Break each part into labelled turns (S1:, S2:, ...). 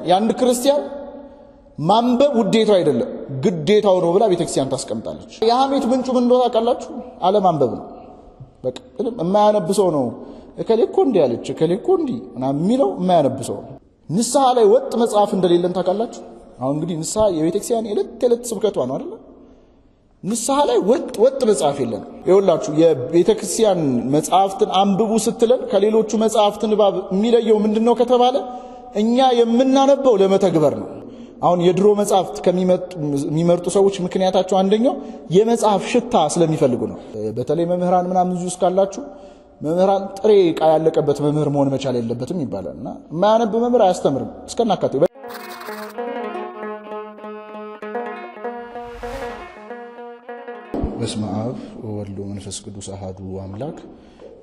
S1: የአንድ ክርስቲያን ማንበብ ውዴታው አይደለም ግዴታው ነው ብላ ቤተክርስቲያን ታስቀምጣለች። የሐሜት ምንጩ ምን እንደሆነ ታውቃላችሁ? አለማንበብ ነው። በቃ የማያነብሰው ነው እከሌ እኮ እንዲህ አለች እከሌ እኮ እንዲህ እና የሚለው የማያነብሰው። ንስሐ ላይ ወጥ መጽሐፍ እንደሌለን ታውቃላችሁ? አሁን እንግዲህ ንስሐ የቤተክርስቲያን የዕለት ስብከቷ ነው አይደል? ንስሐ ላይ ወጥ መጽሐፍ የለም። ይኸውላችሁ የቤተክርስቲያን መጽሐፍትን አንብቡ ስትለን ከሌሎቹ መጽሐፍት ንባብ የሚለየው ምንድነው ከተባለ እኛ የምናነበው ለመተግበር ነው። አሁን የድሮ መጽሐፍት ከሚመርጡ ሰዎች ምክንያታቸው አንደኛው የመጽሐፍ ሽታ ስለሚፈልጉ ነው። በተለይ መምህራን ምናምን እዚህ ውስጥ ካላችሁ መምህራን ጥሬ ዕቃ ያለቀበት መምህር መሆን መቻል የለበትም ይባላልና የማያነብ መምህር አያስተምርም እስከናካቴው። በስመ አብ ወወልድ ወመንፈስ ቅዱስ አሐዱ አምላክ።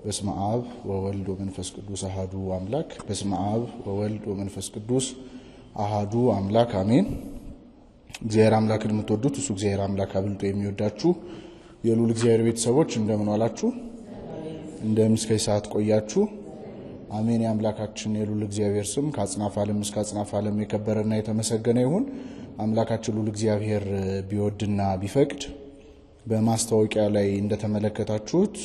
S1: በስመ አብ ወወልድ ወመንፈስ ቅዱስ አሐዱ አምላክ። በስመ አብ ወወልድ ወመንፈስ ቅዱስ አሐዱ አምላክ አሜን። እግዚአብሔር አምላክን የምትወዱት እሱ እግዚአብሔር አምላክ አብልጦ የሚወዳችሁ የሉል እግዚአብሔር ቤተሰቦች እንደምን ዋላችሁ? እንደምን እስከ ሰዓት ቆያችሁ? አሜን። የአምላካችን የሉል እግዚአብሔር ስም ከአጽናፈ ዓለም እስከ አጽናፈ ዓለም የከበረና የተመሰገነ ይሁን። አምላካችን ሉል እግዚአብሔር ቢወድና ቢፈቅድ በማስታወቂያ ላይ እንደተመለከታችሁት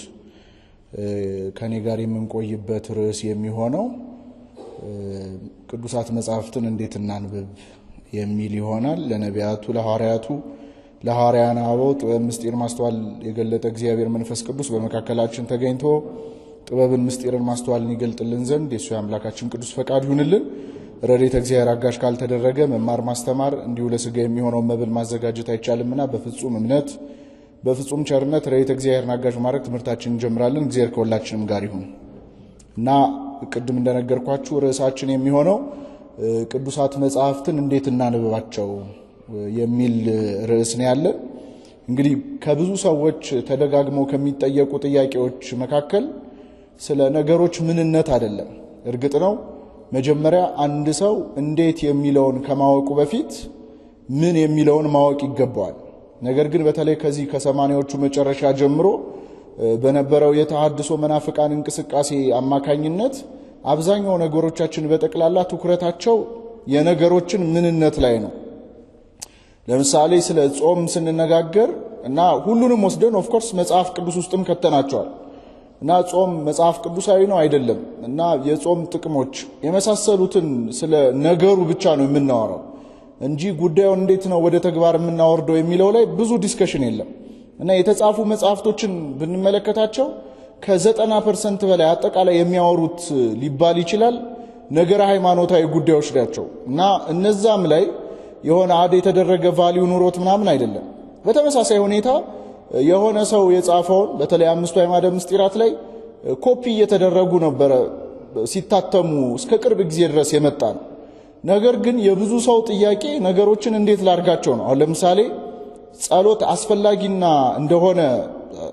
S1: ከኔ ጋር የምንቆይበት ርዕስ የሚሆነው ቅዱሳት መጻሕፍትን እንዴት እናንብብ የሚል ይሆናል። ለነቢያቱ ለሐዋርያነ አበው ጥበብ ምስጢር ማስተዋል የገለጠ እግዚአብሔር መንፈስ ቅዱስ በመካከላችን ተገኝቶ ጥበብን ምስጢርን ማስተዋልን ይገልጥልን ዘንድ የሱ አምላካችን ቅዱስ ፈቃድ ይሁንልን። ረድኤተ እግዚአብሔር አጋዥ ካልተደረገ መማር ማስተማር እንዲሁ ለሥጋ የሚሆነው መብል ማዘጋጀት አይቻልምና በፍጹም እምነት በፍጹም ቸርነት ረድኤተ እግዚአብሔርን አጋዥ ማድረግ ትምህርታችንን እንጀምራለን። እግዚአብሔር ከሁላችንም ጋር ይሁን እና ቅድም እንደነገርኳችሁ ርዕሳችን የሚሆነው ቅዱሳት መጻሕፍትን እንዴት እናንብባቸው የሚል ርዕስ ነው ያለን። እንግዲህ ከብዙ ሰዎች ተደጋግመው ከሚጠየቁ ጥያቄዎች መካከል ስለ ነገሮች ምንነት አይደለም። እርግጥ ነው መጀመሪያ አንድ ሰው እንዴት የሚለውን ከማወቁ በፊት ምን የሚለውን ማወቅ ይገባዋል። ነገር ግን በተለይ ከዚህ ከሰማንያዎቹ መጨረሻ ጀምሮ በነበረው የተሐድሶ መናፍቃን እንቅስቃሴ አማካኝነት አብዛኛው ነገሮቻችን በጠቅላላ ትኩረታቸው የነገሮችን ምንነት ላይ ነው። ለምሳሌ ስለ ጾም ስንነጋገር እና ሁሉንም ወስደን ኦፍ ኮርስ መጽሐፍ ቅዱስ ውስጥም ከተናቸዋል እና ጾም መጽሐፍ ቅዱሳዊ ነው አይደለም እና የጾም ጥቅሞች የመሳሰሉትን ስለ ነገሩ ብቻ ነው የምናወራው እንጂ ጉዳዩን እንዴት ነው ወደ ተግባር የምናወርደው የሚለው ላይ ብዙ ዲስከሽን የለም። እና የተጻፉ መጽሐፍቶችን ብንመለከታቸው ከ90% በላይ አጠቃላይ የሚያወሩት ሊባል ይችላል ነገረ ሃይማኖታዊ ጉዳዮች ናቸው። እና እነዛም ላይ የሆነ አድ የተደረገ ቫልዩ ኑሮት ምናምን አይደለም። በተመሳሳይ ሁኔታ የሆነ ሰው የጻፈውን በተለይ አምስቱ አዕማደ ምስጢራት ላይ ኮፒ እየተደረጉ ነበር ሲታተሙ እስከ ቅርብ ጊዜ ድረስ የመጣ ነው። ነገር ግን የብዙ ሰው ጥያቄ ነገሮችን እንዴት ላርጋቸው ነው። አሁን ለምሳሌ ጸሎት አስፈላጊና እንደሆነ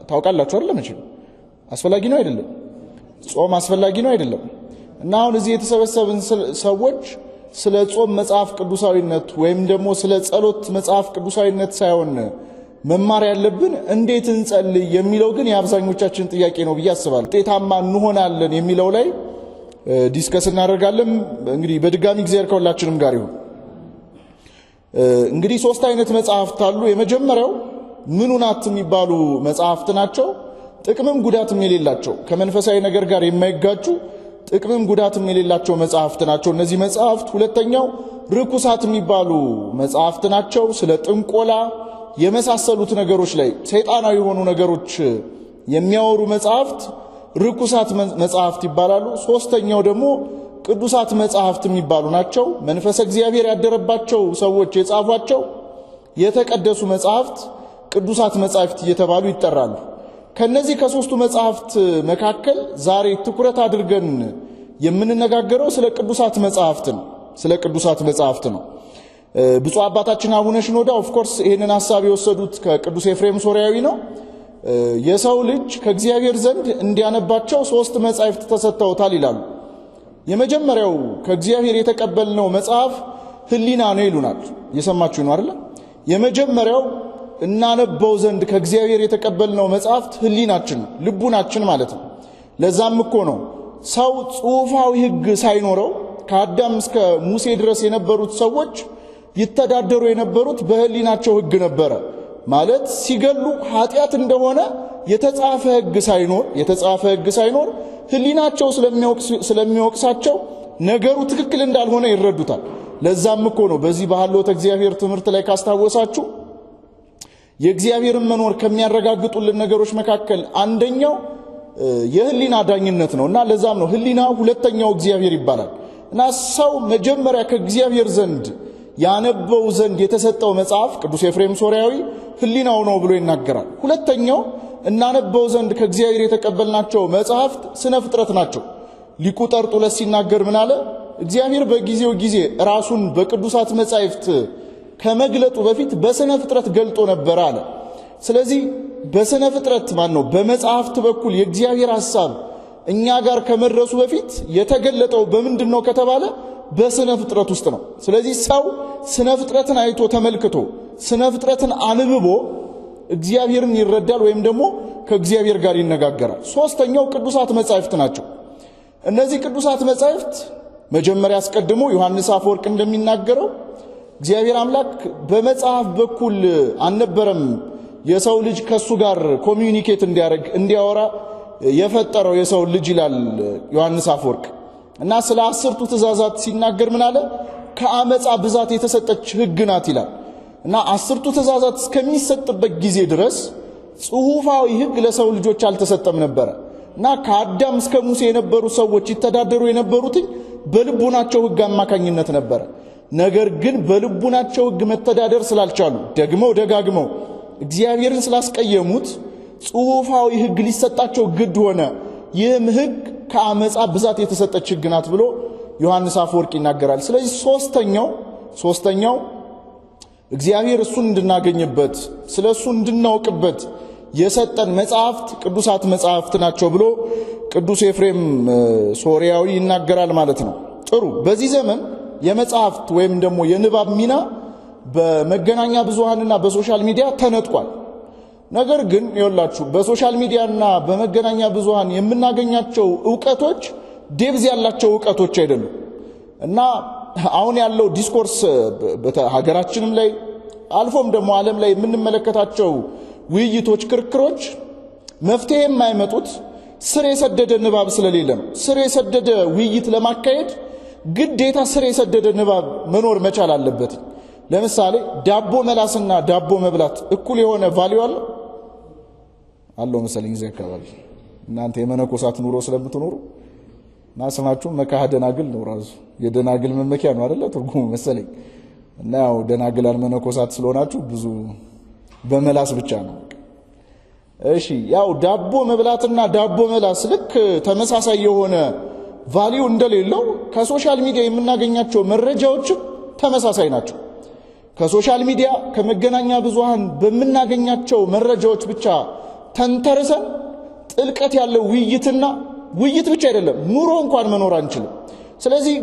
S1: ታውቃላችሁ አይደል? መቼም አስፈላጊ ነው አይደለም? ጾም አስፈላጊ ነው አይደለም? እና አሁን እዚህ የተሰበሰብን ሰዎች ስለ ጾም መጽሐፍ ቅዱሳዊነት ወይም ደግሞ ስለ ጸሎት መጽሐፍ ቅዱሳዊነት ሳይሆን መማር ያለብን እንዴት እንጸልይ የሚለው ግን የአብዛኞቻችን ጥያቄ ነው ብዬ አስባለሁ። ውጤታማ እንሆናለን የሚለው ላይ ዲስከስ እናደርጋለን። እንግዲህ በድጋሚ እግዚአብሔር ከሁላችንም ጋር ይሁን። እንግዲህ ሶስት አይነት መጽሐፍት አሉ። የመጀመሪያው ምኑናት የሚባሉ መጽሐፍት ናቸው። ጥቅምም ጉዳትም የሌላቸው ከመንፈሳዊ ነገር ጋር የማይጋጩ ጥቅምም ጉዳትም የሌላቸው መጽሐፍት ናቸው እነዚህ መጽሐፍት። ሁለተኛው ርኩሳት የሚባሉ መጽሐፍት ናቸው። ስለ ጥንቆላ የመሳሰሉት ነገሮች ላይ ሰይጣናዊ የሆኑ ነገሮች የሚያወሩ መጽሐፍት ርኩሳት መጽሐፍት ይባላሉ። ሶስተኛው ደግሞ ቅዱሳት መጽሐፍት የሚባሉ ናቸው። መንፈስ እግዚአብሔር ያደረባቸው ሰዎች የጻፏቸው የተቀደሱ መጽሐፍት ቅዱሳት መጽሐፍት እየተባሉ ይጠራሉ። ከነዚህ ከሶስቱ መጽሐፍት መካከል ዛሬ ትኩረት አድርገን የምንነጋገረው ስለ ቅዱሳት መጽሐፍት ነው። ብፁዕ አባታችን አቡነ ሽኖዳ ኦፍ ኮርስ ይሄንን ሐሳብ የወሰዱት ከቅዱስ ኤፍሬም ሶርያዊ ነው። የሰው ልጅ ከእግዚአብሔር ዘንድ እንዲያነባቸው ሶስት መጽሐፍት ተሰጥተውታል ይላሉ። የመጀመሪያው ከእግዚአብሔር የተቀበልነው መጽሐፍ ሕሊና ነው ይሉናል። እየሰማችሁ ነው አይደል? የመጀመሪያው እናነበው ዘንድ ከእግዚአብሔር የተቀበልነው መጽሐፍት ሕሊናችን ልቡናችን ማለት ነው። ለዛም እኮ ነው ሰው ጽሑፋዊ ሕግ ሳይኖረው ከአዳም እስከ ሙሴ ድረስ የነበሩት ሰዎች ይተዳደሩ የነበሩት በህሊናቸው ህግ ነበረ። ማለት ሲገሉ ኃጢያት እንደሆነ የተጻፈ ህግ ሳይኖር ህሊናቸው ስለሚወቅሳቸው ነገሩ ትክክል እንዳልሆነ ይረዱታል። ለዛም እኮ ነው በዚህ በሐልዎተ እግዚአብሔር ትምህርት ላይ ካስታወሳችሁ የእግዚአብሔርን መኖር ከሚያረጋግጡልን ነገሮች መካከል አንደኛው የህሊና ዳኝነት ነውና ለዛም ነው ህሊና ሁለተኛው እግዚአብሔር ይባላል። እና ሰው መጀመሪያ ከእግዚአብሔር ዘንድ ያነበው ዘንድ የተሰጠው መጽሐፍ ቅዱስ ኤፍሬም ሶርያዊ ህሊናው ነው ብሎ ይናገራል። ሁለተኛው እናነበው ዘንድ ከእግዚአብሔር የተቀበልናቸው መጽሐፍት ስነ ፍጥረት ናቸው። ሊቁ ጠርጡለስ ሲናገር ምን አለ? እግዚአብሔር በጊዜው ጊዜ ራሱን በቅዱሳት መጻሕፍት ከመግለጡ በፊት በስነ ፍጥረት ገልጦ ነበር አለ። ስለዚህ በስነ ፍጥረት በመጽሐፍት በኩል የእግዚአብሔር ሐሳብ እኛ ጋር ከመድረሱ በፊት የተገለጠው በምንድነው ከተባለ በስነ ፍጥረት ውስጥ ነው። ስለዚህ ሰው ስነ ፍጥረትን አይቶ ተመልክቶ ስነ ፍጥረትን አንብቦ እግዚአብሔርን ይረዳል ወይም ደግሞ ከእግዚአብሔር ጋር ይነጋገራል። ሶስተኛው ቅዱሳት መጻሕፍት ናቸው። እነዚህ ቅዱሳት መጻሕፍት መጀመሪያ አስቀድሞ ዮሐንስ አፈወርቅ እንደሚናገረው እግዚአብሔር አምላክ በመጽሐፍ በኩል አልነበረም የሰው ልጅ ከሱ ጋር ኮሚዩኒኬት እንዲያወራ የፈጠረው የሰው ልጅ ይላል ዮሐንስ አፈወርቅ። እና ስለ 10ቱ ትእዛዛት ሲናገር ምን አለ? ከአመጻ ብዛት የተሰጠች ህግ ናት ይላል። እና 10ቱ ትእዛዛት እስከሚሰጥበት ጊዜ ድረስ ጽሑፋዊ ህግ ለሰው ልጆች አልተሰጠም ነበር። እና ከአዳም እስከ ሙሴ የነበሩ ሰዎች ይተዳደሩ የነበሩት በልቡናቸው ህግ አማካኝነት ነበር። ነገር ግን በልቡናቸው ህግ መተዳደር ስላልቻሉ ደጋግመው እግዚአብሔርን ስላስቀየሙት ጽሑፋዊ ህግ ሊሰጣቸው ግድ ሆነ። ይህም ህግ ከአመጻ ብዛት የተሰጠች ህግ ናት ብሎ ዮሐንስ አፈወርቅ ይናገራል። ስለዚህ ሶስተኛው እግዚአብሔር እሱን እንድናገኝበት ስለሱ እንድናውቅበት የሰጠን መጽሐፍት ቅዱሳት መጽሐፍት ናቸው ብሎ ቅዱስ ኤፍሬም ሶርያዊ ይናገራል ማለት ነው። ጥሩ። በዚህ ዘመን የመጽሐፍት ወይም ደግሞ የንባብ ሚና በመገናኛ ብዙሃንና በሶሻል ሚዲያ ተነጥቋል። ነገር ግን ይኸውላችሁ በሶሻል ሚዲያና በመገናኛ ብዙሃን የምናገኛቸው ዕውቀቶች ዴብዝ ያላቸው ዕውቀቶች አይደሉም። እና አሁን ያለው ዲስኮርስ በሀገራችንም ላይ አልፎም ደግሞ ዓለም ላይ የምንመለከታቸው ውይይቶች፣ ክርክሮች መፍትሄ የማይመጡት ስር የሰደደ ንባብ ስለሌለ ነው። ስር የሰደደ ውይይት ለማካሄድ ግዴታ ስር የሰደደ ንባብ መኖር መቻል አለበት። ለምሳሌ ዳቦ መላስና ዳቦ መብላት እኩል የሆነ ቫልዩ አለው መሰለኝ እዚህ አካባቢ እናንተ የመነኮሳት ኑሮ ስለምትኖሩ ማስማችሁ መካህ ደናግል ነው ራሱ የደናግል መመኪያ ነው አይደለ ትርጉሙ መሰለኝ። እና ያው ደናግላን መነኮሳት ስለሆናችሁ ብዙ በመላስ ብቻ ነው። እሺ ያው ዳቦ መብላትና ዳቦ መላስ ልክ ተመሳሳይ የሆነ ቫልዩ እንደሌለው ከሶሻል ሚዲያ የምናገኛቸው መረጃዎች ተመሳሳይ ናቸው። ከሶሻል ሚዲያ ከመገናኛ ብዙሃን በመናገኛቸው መረጃዎች ብቻ ተንተርሰን ጥልቀት ያለው ውይይት ብቻ አይደለም ኑሮ እንኳን መኖር አንችልም። ስለዚህ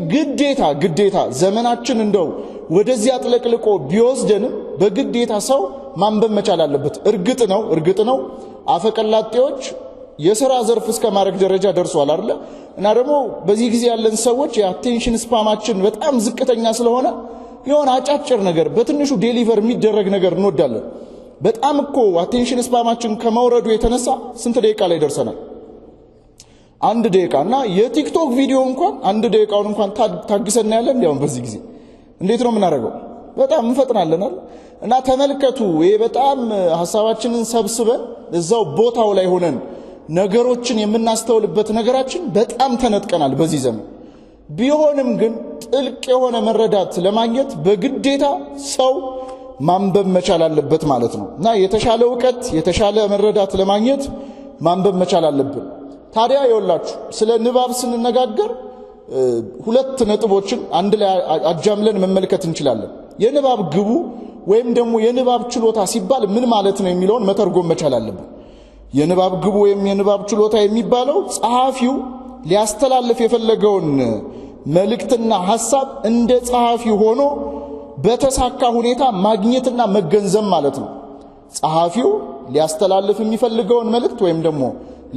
S1: ግዴታ ዘመናችን እንደው ወደዚያ አጥለቅልቆ ቢወስደንም በግዴታ ሰው ማንበብ መቻል አለበት። እርግጥ ነው አፈቀላጤዎች የሥራ ዘርፍ እስከ ማድረግ ደረጃ ደርሷል አይደል? እና ደግሞ በዚህ ጊዜ ያለን ሰዎች የአቴንሽን ስፓማችን በጣም ዝቅተኛ ስለሆነ የሆነ አጫጭር ነገር በትንሹ ዴሊቨር የሚደረግ ነገር እንወዳለን። በጣም እኮ አቴንሽን ስፓማችን ከመውረዱ የተነሳ ስንት ደቂቃ ላይ ደርሰናል? 1 ደቂቃ። እና የቲክቶክ ቪዲዮ እንኳን 1 ደቂቃውን እንኳን ታግሰና ያለን እንዴው በዚህ ጊዜ እንዴት ነው የምናደርገው? በጣም እንፈጥናለን አይደል? እና ተመልከቱ፣ ይሄ በጣም ሐሳባችንን ሰብስበን እዛው ቦታው ላይ ሆነን ነገሮችን የምናስተውልበት ነገራችን በጣም ተነጥቀናል በዚህ ዘመን። ቢሆንም ግን ጥልቅ የሆነ መረዳት ለማግኘት በግዴታ ሰው ማንበብ መቻል አለበት ማለት ነው። እና የተሻለ ዕውቀት የተሻለ መረዳት ለማግኘት ማንበብ መቻል አለብን። ታዲያ ይኸውላችሁ ስለ ንባብ ስንነጋገር 2 ነጥቦችን አንድ ላይ አጃምለን መመልከት እንችላለን። የንባብ ግቡ ወይም ደግሞ የንባብ ችሎታ ሲባል ምን ማለት ነው የሚለውን መተርጎም መቻል አለብን። የንባብ ግቡ ወይም የንባብ ችሎታ የሚባለው ጸሐፊው ሊያስተላልፍ የፈለገውን መልእክትና ሐሳብ እንደ ጸሐፊ ሆኖ በተሳካ ሁኔታ ማግኘትና መገንዘብ ማለት ነው። ጸሐፊው ሊያስተላልፍ የሚፈልገውን መልእክት ወይም ደግሞ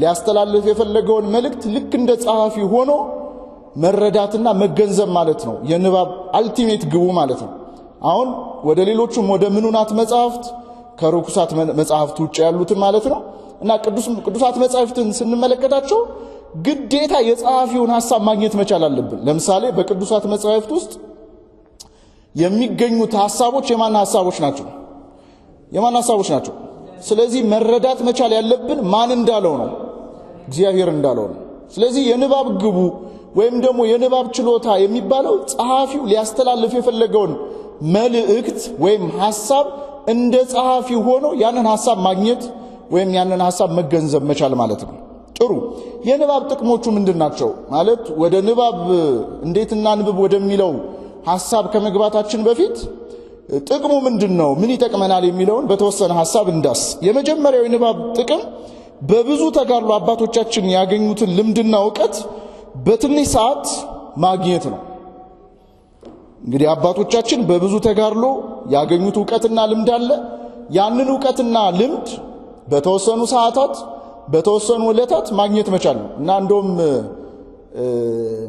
S1: ሊያስተላልፍ የፈለገውን መልእክት ልክ እንደ ጸሐፊ ሆኖ መረዳትና መገንዘብ ማለት ነው የንባብ አልቲሜት ግቡ ማለት ነው። አሁን ወደ ሌሎቹም ወደ ምኑናት መጻሕፍት ከርኩሳት መጻሕፍት ውጭ ያሉትን ማለት ነው እና ቅዱሳት መጻሕፍትን ስንመለከታቸው ግዴታ የጸሐፊውን ሐሳብ ማግኘት መቻል አለብን። ለምሳሌ በቅዱሳት መጻሕፍት ውስጥ የሚገኙት ሐሳቦች የማን ሐሳቦች ናቸው? የማን ሐሳቦች ናቸው? ስለዚህ መረዳት መቻል ያለብን ማን እንዳለው ነው? እግዚአብሔር እንዳለው ነው። ስለዚህ የንባብ ግቡ ወይም ደግሞ የንባብ ችሎታ የሚባለው ጸሐፊው ሊያስተላልፍ የፈለገውን መልእክት ወይም ሐሳብ እንደ ጸሐፊው ሆኖ ያንን ሐሳብ ማግኘት ወይም ያንን ሐሳብ መገንዘብ መቻል ማለት ነው። ጥሩ የንባብ ጥቅሞቹ ምንድናቸው? ማለት ወደ ንባብ እንዴት እናንብብ ወደሚለው ሐሳብ ከመግባታችን በፊት ጥቅሙ ምንድነው? ምን ይጠቅመናል የሚለውን በተወሰነ ሐሳብ እንዳስ። የመጀመሪያው የንባብ ጥቅም በብዙ ተጋድሎ አባቶቻችን ያገኙትን ልምድና ዕውቀት በትንሽ ሰዓት ማግኘት ነው። እንግዲህ አባቶቻችን በብዙ ተጋድሎ ያገኙት ዕውቀትና ልምድ አለ። ያንን ዕውቀትና ልምድ በተወሰኑ ሰዓታት በተወሰኑ ዕለታት ማግኘት መቻል ነው እና እንደውም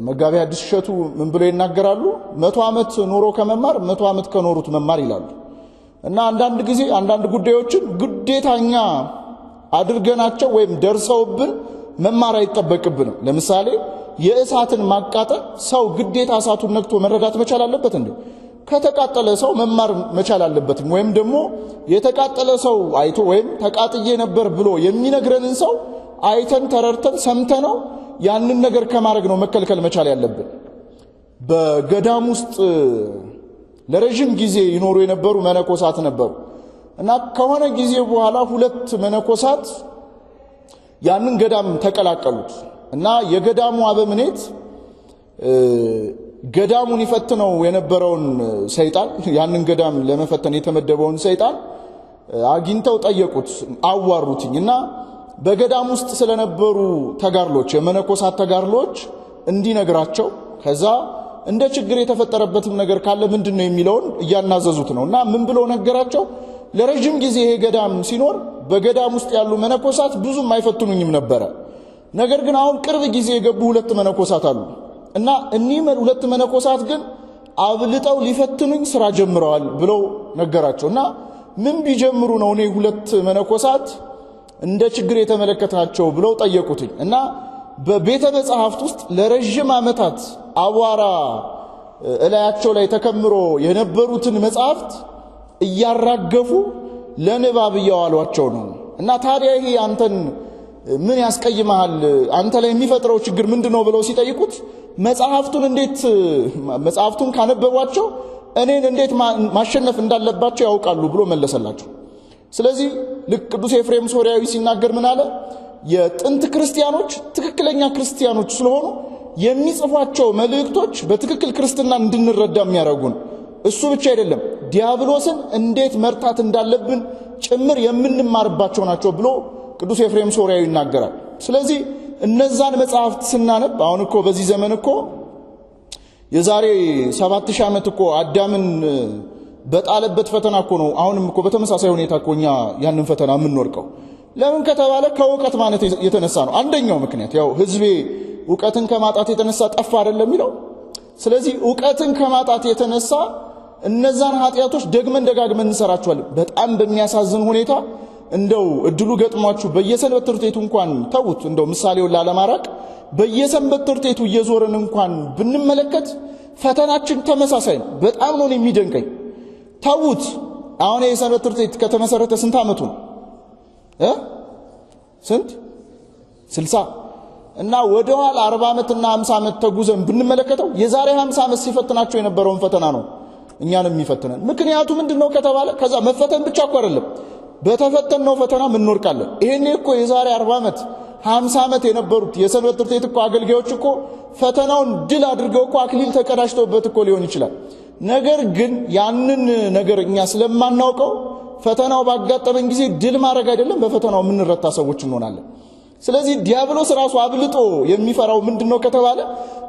S1: መጋቢ ሐዲስ እሸቱ ምን ብለው ይናገራሉ? 100 ዓመት ኖሮ ከመማር 100 ዓመት ከኖሩት መማር ይላሉ። እና አንዳንድ ጊዜ አንዳንድ ጉዳዮችን ግዴታኛ አድርገናቸው ወይም ደርሰውብን መማር አይጠበቅብንም። ለምሳሌ የእሳትን ማቃጠል ሰው ግዴታ እሳቱን ነክቶ መረዳት መቻል አለበት እንዴ? ከተቃጠለ ሰው መማር መቻል አለበት። ወይም ደግሞ የተቃጠለ ሰው አይቶ ወይም ተቃጥዬ ነበር ብሎ የሚነግረንን ሰው አይተን ተረድተን ሰምተነው ያንን ነገር ከማድረግ ነው መከልከል መቻል ያለብን። በገዳም ውስጥ ለረጅም ጊዜ ይኖሩ የነበሩ መነኮሳት ነበሩ እና ከሆነ ጊዜ በኋላ 2 መነኮሳት ያንን ገዳም ተቀላቀሉት እና የገዳሙ አበምኔት ገዳሙን ይፈትነው የነበረውን ሰይጣን ያንን ገዳም ለመፈተን የተመደበውን ሰይጣን አግኝተው ጠየቁት፣ አዋሩትኝና በገዳም ውስጥ ስለነበሩ ተጋድሎች የመነኮሳት ተጋድሎች እንዲነግራቸው ከዛ እንደ ችግር የተፈጠረበትም ነገር ካለ ምንድነው የሚለውን እያናዘዙት ነውና ምን ብሎ ነገራቸው? ለረጅም ጊዜ ይሄ ገዳም ሲኖር በገዳም ውስጥ ያሉ መነኮሳት ብዙም አይፈትኑኝም ነበር። ነገር ግን አሁን ቅርብ ጊዜ የገቡ 2 መነኮሳት አሉ እና እኒህ 2 መነኮሳት ግን አብልጠው ሊፈትኑኝ ስራ ጀምረዋል ብለው ነገራቸውና ምን ቢጀምሩ ነው እኔ 2 መነኮሳት እንደ ችግር የተመለከታቸው ብለው ጠየቁትኝ እና በቤተ መጻሕፍት ውስጥ ለረጅም ዓመታት አቧራ እላያቸው ላይ ተከምሮ የነበሩትን መጻሕፍት እያራገፉ ለንባብ እያዋሏቸው ነው እና ታዲያ ይሄ አንተን ምን ያስቀይማል? አንተ ላይ የሚፈጥረው ችግር ምንድነው ብለው ሲጠይቁት መጻሕፍቱን ካነበቧቸው እኔን እንዴት ማሸነፍ እንዳለባቸው ያውቃሉ ብሎ መለሰላቸው። ስለዚህ ልክ ቅዱስ ኤፍሬም ሶርያዊ ሲናገር ምን አለ? የጥንት ክርስቲያኖች ትክክለኛ ክርስቲያኖች ስለሆኑ የሚጽፏቸው መልእክቶች በትክክል ክርስትና እንድንረዳ የሚያደርጉን እሱ ብቻ አይደለም ዲያብሎስን እንዴት መርታት እንዳለብን ጭምር የምንማርባቸው ናቸው ብሎ ቅዱስ ኤፍሬም ሶርያዊ ይናገራል። ስለዚህ እነዛን መጻሕፍት ስናነብ አሁን እኮ በዚህ ዘመን እኮ የዛሬ 7000 ዓመት እኮ አዳምን በጣለበት ፈተና እኮ ነው አሁንም እኮ በተመሳሳይ ሁኔታ እኮኛ ያንን ፈተና የምንወርቀው። ለምን ከተባለ ከዕውቀት ማነት የተነሳ ነው። አንደኛው ምክንያት ያው ህዝቤ ዕውቀትን ከማጣት የተነሳ ጠፋ አይደለም የሚለው። ስለዚህ ዕውቀትን ከማጣት የተነሳ እነዛን ኃጢያቶች ደጋግመን እንሰራቸዋለን። በጣም በሚያሳዝን ሁኔታ እንደው እድሉ ገጥሟችሁ በየሰንበት ትምህርት ቤቱ እንኳን ተውት፣ እንደው ምሳሌውን ላለማራቅ በየሰንበት ትምህርት ቤቱ እየዞርን እንኳን ብንመለከት ፈተናችን ተመሳሳይ ነው። በጣም ነው የሚደንቀኝ። ተውት አሁን የሰንበት ትምህርት ቤት ከተመሰረተ ስንት ዓመቱ ነው? ስንት 60 እና ወደ ኋላ 40 ዓመትና 50 ዓመት ተጉዘን ብንመለከተው የዛሬ 50 ዓመት ሲፈትናቸው የነበረውን ፈተና ነው እኛንም የሚፈትነን። ምክንያቱ ምንድነው ከተባለ ከዛ መፈተን ብቻ እኮ አይደለም፣ በተፈተነው ፈተና እንወርቃለን። ይሄኔ እኮ የዛሬ 40 ዓመት 50 ዓመት የነበሩት የሰንበት ትምህርት ቤት እኮ አገልጋዮች እኮ ፈተናውን ድል አድርገው እኮ አክሊል ተቀዳጅተውበት እኮ ሊሆን ይችላል። ነገር ግን ያንን ነገር እኛ ስለማናውቀው ፈተናው ባጋጠመን ጊዜ ድል ማድረግ አይደለም በፈተናው የምንረታ ሰዎች እንሆናለን። ስለዚህ ዲያብሎስ ራሱ አብልጦ የሚፈራው ምንድነው ከተባለ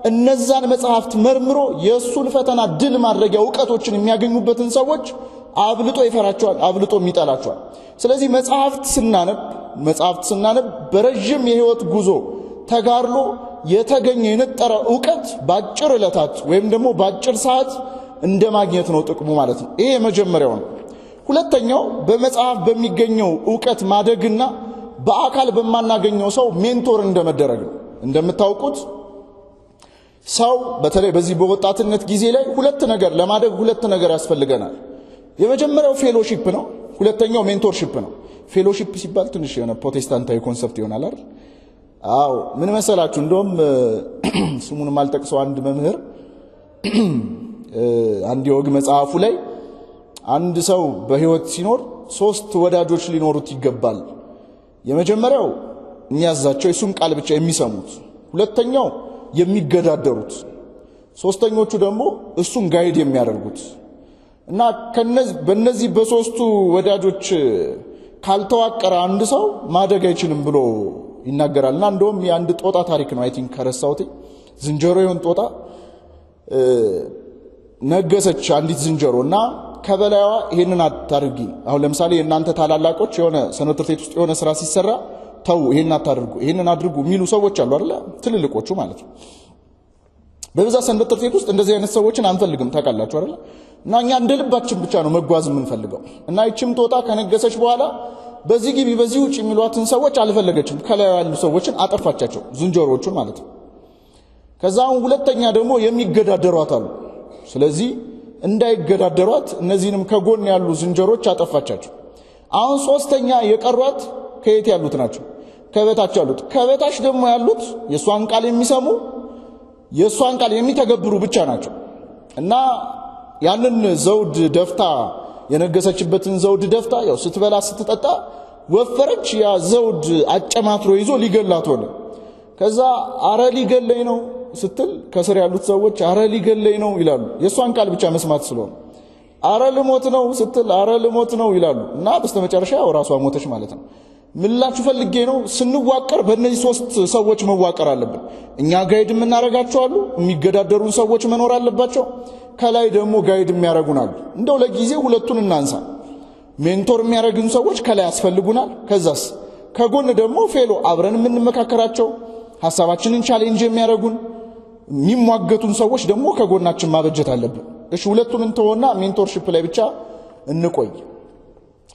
S1: እነዛን መጻሕፍት መርምሮ የሱን ፈተና ድል ማድረጊያ ዕውቀቶችን የሚያገኙበትን ሰዎች አብልጦ ይፈራቸዋል፣ አብልጦ ይጠላቸዋል። ስለዚህ መጻሕፍት ስናነብ በረጅም የህይወት ጉዞ ተጋርሎ የተገኘ የነጠረ ዕውቀት ባጭር ዕለታት ወይም ደግሞ ባጭር ሰዓት እንደማግኘት ነው ጥቅሙ ማለት ነው። ይሄ የመጀመሪያው ነው። ሁለተኛው በመጽሐፍ በሚገኘው ዕውቀት ማደግና በአካል በማናገኘው ሰው ሜንቶር እንደመደረግ ነው። እንደምታውቁት ሰው በተለይ በዚህ በወጣትነት ጊዜ ላይ ሁለት ነገር ለማደግ ሁለት ነገር ያስፈልገናል። የመጀመሪያው ፌሎሺፕ ነው፣ ሁለተኛው ሜንቶርሺፕ ነው። ፌሎሺፕ ሲባል ትንሽ የሆነ ፕሮቴስታንታዊ ኮንሰፕት ይሆናል አይደል? አዎ ምን መሰላችሁ? እንደውም ስሙን ማልጠቅሰው አንድ መምህር አንድ የወግ መጽሐፉ ላይ አንድ ሰው በህይወት ሲኖር ሶስት ወዳጆች ሊኖሩት ይገባል። የመጀመሪያው የሚያዛቸው የሱን ቃል ብቻ የሚሰሙት፣ ሁለተኛው የሚገዳደሩት፣ ሶስተኞቹ ደግሞ እሱን ጋይድ የሚያደርጉት እና በእነዚህ በሶስቱ ወዳጆች ካልተዋቀረ አንድ ሰው ማደግ አይችልም ብሎ ይናገራልና እንደውም የአንድ ጦጣ ታሪክ ነው። አይ ቲንክ ከረሳሁት ዝንጀሮ ይሁን ጦጣ ነገሰች አንዲት ዝንጀሮና ከበላይዋ ይሄንን አታድርጊ። አሁን ለምሳሌ እናንተ ታላላቆች የሆነ ሰንበት ትምህርት ቤት ውስጥ የሆነ ስራ ሲሰራ ተው ይሄን አታድርጉ ይሄንን አድርጉ የሚሉ ሰዎች አሉ አይደል? ትልልቆቹ ማለት ነው። በብዛት ሰንበት ትምህርት ቤት ውስጥ እንደዚህ አይነት ሰዎችን አንፈልግም ታውቃላችሁ አይደል? እና እኛ እንደልባችን ብቻ ነው መጓዝ የምንፈልገው። እና ይችም ጦጣ ከነገሰች በኋላ በዚህ ግቢ በዚህ ውጭ የሚሏትን ሰዎች አልፈለገችም። ከላይ ያሉ ሰዎችን አጠፋቻቸው፣ ዝንጀሮዎቹን ማለት ነው። ከዛው ሁለተኛ ደግሞ የሚገዳደሯት አሉ። ስለዚህ እንዳይገዳደሯት እነዚህንም ከጎን ያሉ ዝንጀሮች አጠፋቻቸው። አሁን ሶስተኛ የቀሯት ከየት ያሉት ናቸው? ከበታች ያሉት። ከበታች ደግሞ ያሉት የሷን ቃል የሚሰሙ የሷን ቃል የሚተገብሩ ብቻ ናቸው። እና ያንን ዘውድ ደፍታ የነገሰችበትን ዘውድ ደፍታ ያው ስትበላ ስትጠጣ ወፈረች። ያ ዘውድ አጨማትሮ ይዞ ሊገላት ሆነ። ከዛ አረ ሊገለኝ ነው ስትል ከስር ያሉት ሰዎች አረ ሊገለኝ ነው ይላሉ። የሷን ቃል ብቻ መስማት ስለሆነ አረ ልሞት ነው ስትል አረ ልሞት ነው ይላሉ። እና በስተመጨረሻ ራሷ ሞተች ማለት ነው። ምላችሁ ፈልጌ ነው ስንዋቀር በእነዚህ ሶስት ሰዎች መዋቀር አለብን። እኛ ጋይድ የምናረጋቸው አሉ፣ የሚገዳደሩን ሰዎች መኖር አለባቸው። ከላይ ደግሞ ጋይድ የሚያረጉናል። እንደው ለጊዜው ሁለቱን እናንሳ። ሜንቶር የሚያረጉን ሰዎች ከላይ ያስፈልጉናል። ከዛስ ከጎን ደግሞ ፌሎ አብረን የምንመካከራቸው ሐሳባችንን ቻሌንጅ የሚያረጉን የሚሟገቱን ሰዎች ደግሞ ከጎናችን ማበጀት አለብን። እሺ ሁለቱን እንተውና ሜንቶርሺፕ ላይ ብቻ እንቆይ።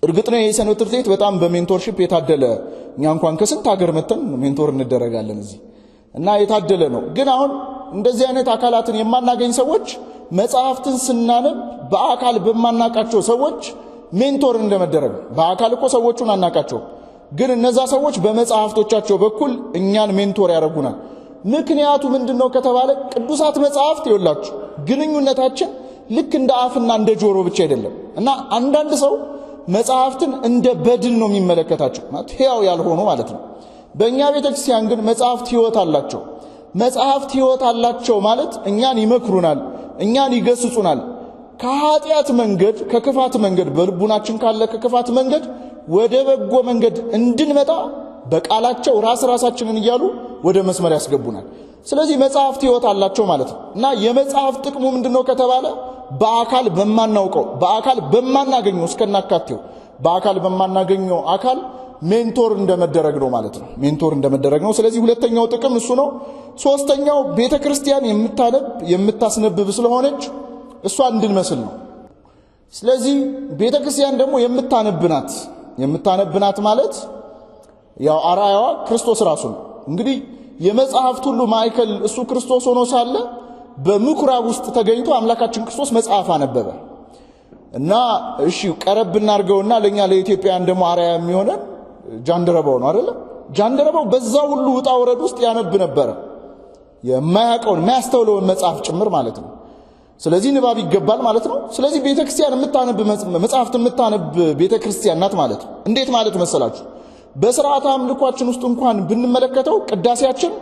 S1: እርግጥ ነው የሰንበት ትምህርት ቤት በጣም በሜንቶርሺፕ የታደለ እኛ እንኳን ከስንት ሀገር መተን ሜንቶር እንደረጋለን እዚህ እና የታደለ ነው። ግን አሁን እንደዚህ አይነት አካላትን የማናገኝ ሰዎች መጽሐፍትን ስናነብ በአካል በማናቃቸው ሰዎች ሜንቶር እንደመደረግ። በአካል እኮ ሰዎቹን አናቃቸው፣ ግን እነዛ ሰዎች በመጽሐፍቶቻቸው በኩል እኛን ሜንቶር ያደርጉናል። ምክንያቱ ምንድነው ከተባለ ቅዱሳት መጽሐፍት ይወላችሁ ግንኙነታችን ልክ እንደ አፍና እንደ ጆሮ ብቻ አይደለም። እና አንዳንድ ሰው መጽሐፍትን እንደ በድን ነው የሚመለከታቸው ማለት ሕያው ያልሆኑ ማለት ነው። በእኛ ቤተክርስቲያን ግን መጽሐፍት ሕይወት አላቸው። መጽሐፍት ሕይወት አላቸው ማለት እኛን ይመክሩናል፣ እኛን ይገስጹናል። ከኃጢአት መንገድ ከክፋት መንገድ በልቡናችን ካለ ከክፋት መንገድ ወደ በጎ መንገድ እንድንመጣ በቃላቸው ራሳችንን እያሉ ወደ መስመር ያስገቡናል። ስለዚህ መጽሐፍት ሕይወት አላቸው ማለት ነው። እና የመጽሐፍ ጥቅሙ ምንድነው ከተባለ በአካል በማናውቀው በአካል በማናገኘው እስከናካቴው በአካል በማናገኘው አካል ሜንቶር እንደመደረግ ነው ማለት ነው። ሜንቶር እንደመደረግ ነው። ስለዚህ ሁለተኛው ጥቅም እሱ ነው። ሶስተኛው ቤተክርስቲያን የምታስነብብ ስለሆነች እሷ እንድንመስል ነው። ስለዚህ ቤተክርስቲያን ደግሞ የምታነብናት ማለት ያው አራያዋ ክርስቶስ ራሱ ነው። እንግዲህ የመጽሐፍት ሁሉ ማዕከል እሱ ክርስቶስ ሆኖ ሳለ በምኩራብ ውስጥ ተገኝቶ አምላካችን ክርስቶስ መጽሐፍ አነበበ እና እሺ ቀረብ እናርገውና ለኛ ለኢትዮጵያውያን ደግሞ አራያ የሚሆነን ጃንደረባው ነው አይደል? ጃንደረባው በዛ ሁሉ ውጣ ወረድ ውስጥ ያነብ ነበር፣ የማያውቀውን የማያስተውለውን መጽሐፍ ጭምር ማለት ነው። ስለዚህ ንባብ ይገባል ማለት ነው። ስለዚህ ቤተክርስቲያን የምታነብ መጽሐፍት የምታነብ ቤተክርስቲያን ናት ማለት ነው። እንዴት ማለት መሰላችሁ? በሥርዓተ አምልኳችን ውስጥ እንኳን ብንመለከተው ቅዳሴያችን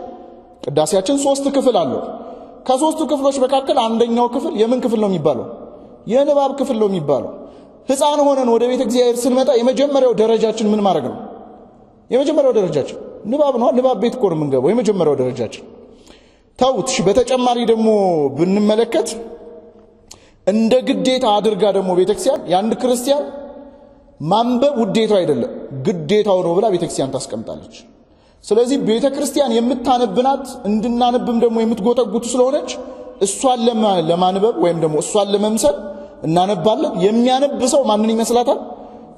S1: 3 ክፍል አለው። ከ3ቱ ክፍሎች መካከል አንደኛው ክፍል የምን ክፍል ነው የሚባለው? የንባብ ክፍል ነው የሚባለው። ሕፃን ሆነን ወደ ቤተ እግዚአብሔር ስንመጣ የመጀመሪያው ደረጃችን ምን ማድረግ ነው? የመጀመሪያው ደረጃችን ንባብ ነው። ንባብ ቤት እኮ ነው የምንገባው። የመጀመሪያው ደረጃችን ተውት። በተጨማሪ ደግሞ ብንመለከት እንደ ግዴታ አድርጋ ደግሞ ቤተክርስቲያን የአንድ ክርስቲያን ማንበብ ውዴታው አይደለም ግዴታው ነው ብላ ቤተክርስቲያን ታስቀምጣለች። ስለዚህ ቤተክርስቲያን የምታነብናት እንድናነብም ደግሞ የምትጎተጉቱ ስለሆነች እሷን ለማንበብ ወይም ደግሞ እሷን ለመምሰል እናነባለን። የሚያነብ ሰው ማንን ይመስላታል?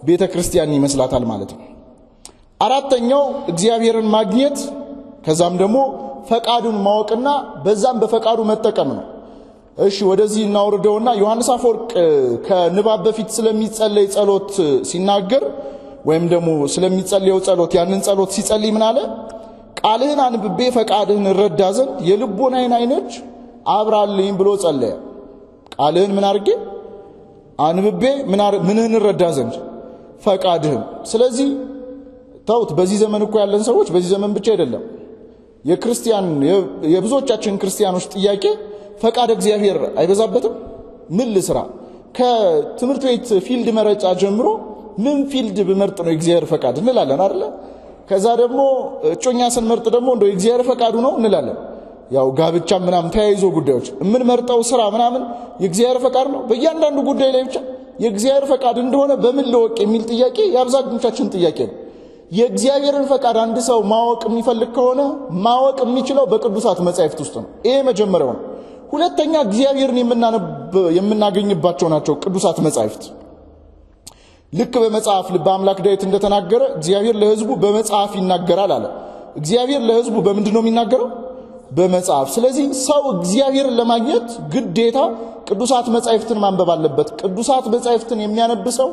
S1: ቤተክርስቲያን ይመስላታል ማለት ነው። አራተኛው እግዚአብሔርን ማግኘት ከዛም ደግሞ ፈቃዱን ማወቅና በዛም በፈቃዱ መጠቀም ነው። እሺ ወደዚህ እናወርደውና ዮሐንስ አፈወርቅ ከንባብ በፊት ስለሚጸለይ ጸሎት ሲናገር ወይም ደግሞ ስለሚጸለየው ጸሎት ያንን ጸሎት ሲጸልይ ምን አለ? ቃልህን አንብቤ ፈቃድህን እረዳ ዘንድ የልቦናዬን ዓይኖች አብራልኝ ብሎ ጸለየ። ቃልህን ምን አድርጌ አንብቤ ምንህን እረዳ ዘንድ ፈቃድህን። ስለዚህ ተውት፣ በዚህ ዘመን እኮ ያለን ሰዎች በዚህ ዘመን ብቻ አይደለም የክርስቲያን የብዙዎቻችን ክርስቲያኖች ጥያቄ ፈቃድ እግዚአብሔር አይበዛበትም? ምን ልስራ? ከትምህርት ቤት ፊልድ መረጫ ጀምሮ ምን ፊልድ ብመርጥ ነው እግዚአብሔር ፈቃድ እንላለን አይደል? ከዛ ደግሞ እጮኛ ስንመርጥ ደግሞ እንደው እግዚአብሔር ፈቃዱ ነው እንላለን። ያው ጋብቻ ምናምን ተያይዞ ጉዳዮች ምን መርጠው ስራ ምናምን የእግዚአብሔር ፈቃድ ነው። በእያንዳንዱ ጉዳይ ላይ ብቻ የእግዚአብሔር ፈቃድ እንደሆነ በምን ለወቅ የሚል ጥያቄ የአብዛኞቻችን ጥያቄ ነው። የእግዚአብሔርን ፈቃድ አንድ ሰው ማወቅ የሚፈልግ ከሆነ ማወቅ የሚችለው በቅዱሳት መጻሕፍት ውስጥ ነው። ይሄ መጀመሪያው ነው። ሁለተኛ እግዚአብሔርን የምናገኝባቸው ናቸው ቅዱሳት መጻሕፍት። ልክ በመጽሐፍ ልበ አምላክ ዳዊት እንደተናገረ እግዚአብሔር ለሕዝቡ በመጽሐፍ ይናገራል አለ። እግዚአብሔር ለሕዝቡ በምንድን ነው የሚናገረው? በመጽሐፍ። ስለዚህ ሰው እግዚአብሔርን ለማግኘት ግዴታ ቅዱሳት መጻሕፍትን ማንበብ አለበት። ቅዱሳት መጻሕፍትን የሚያነብ ሰው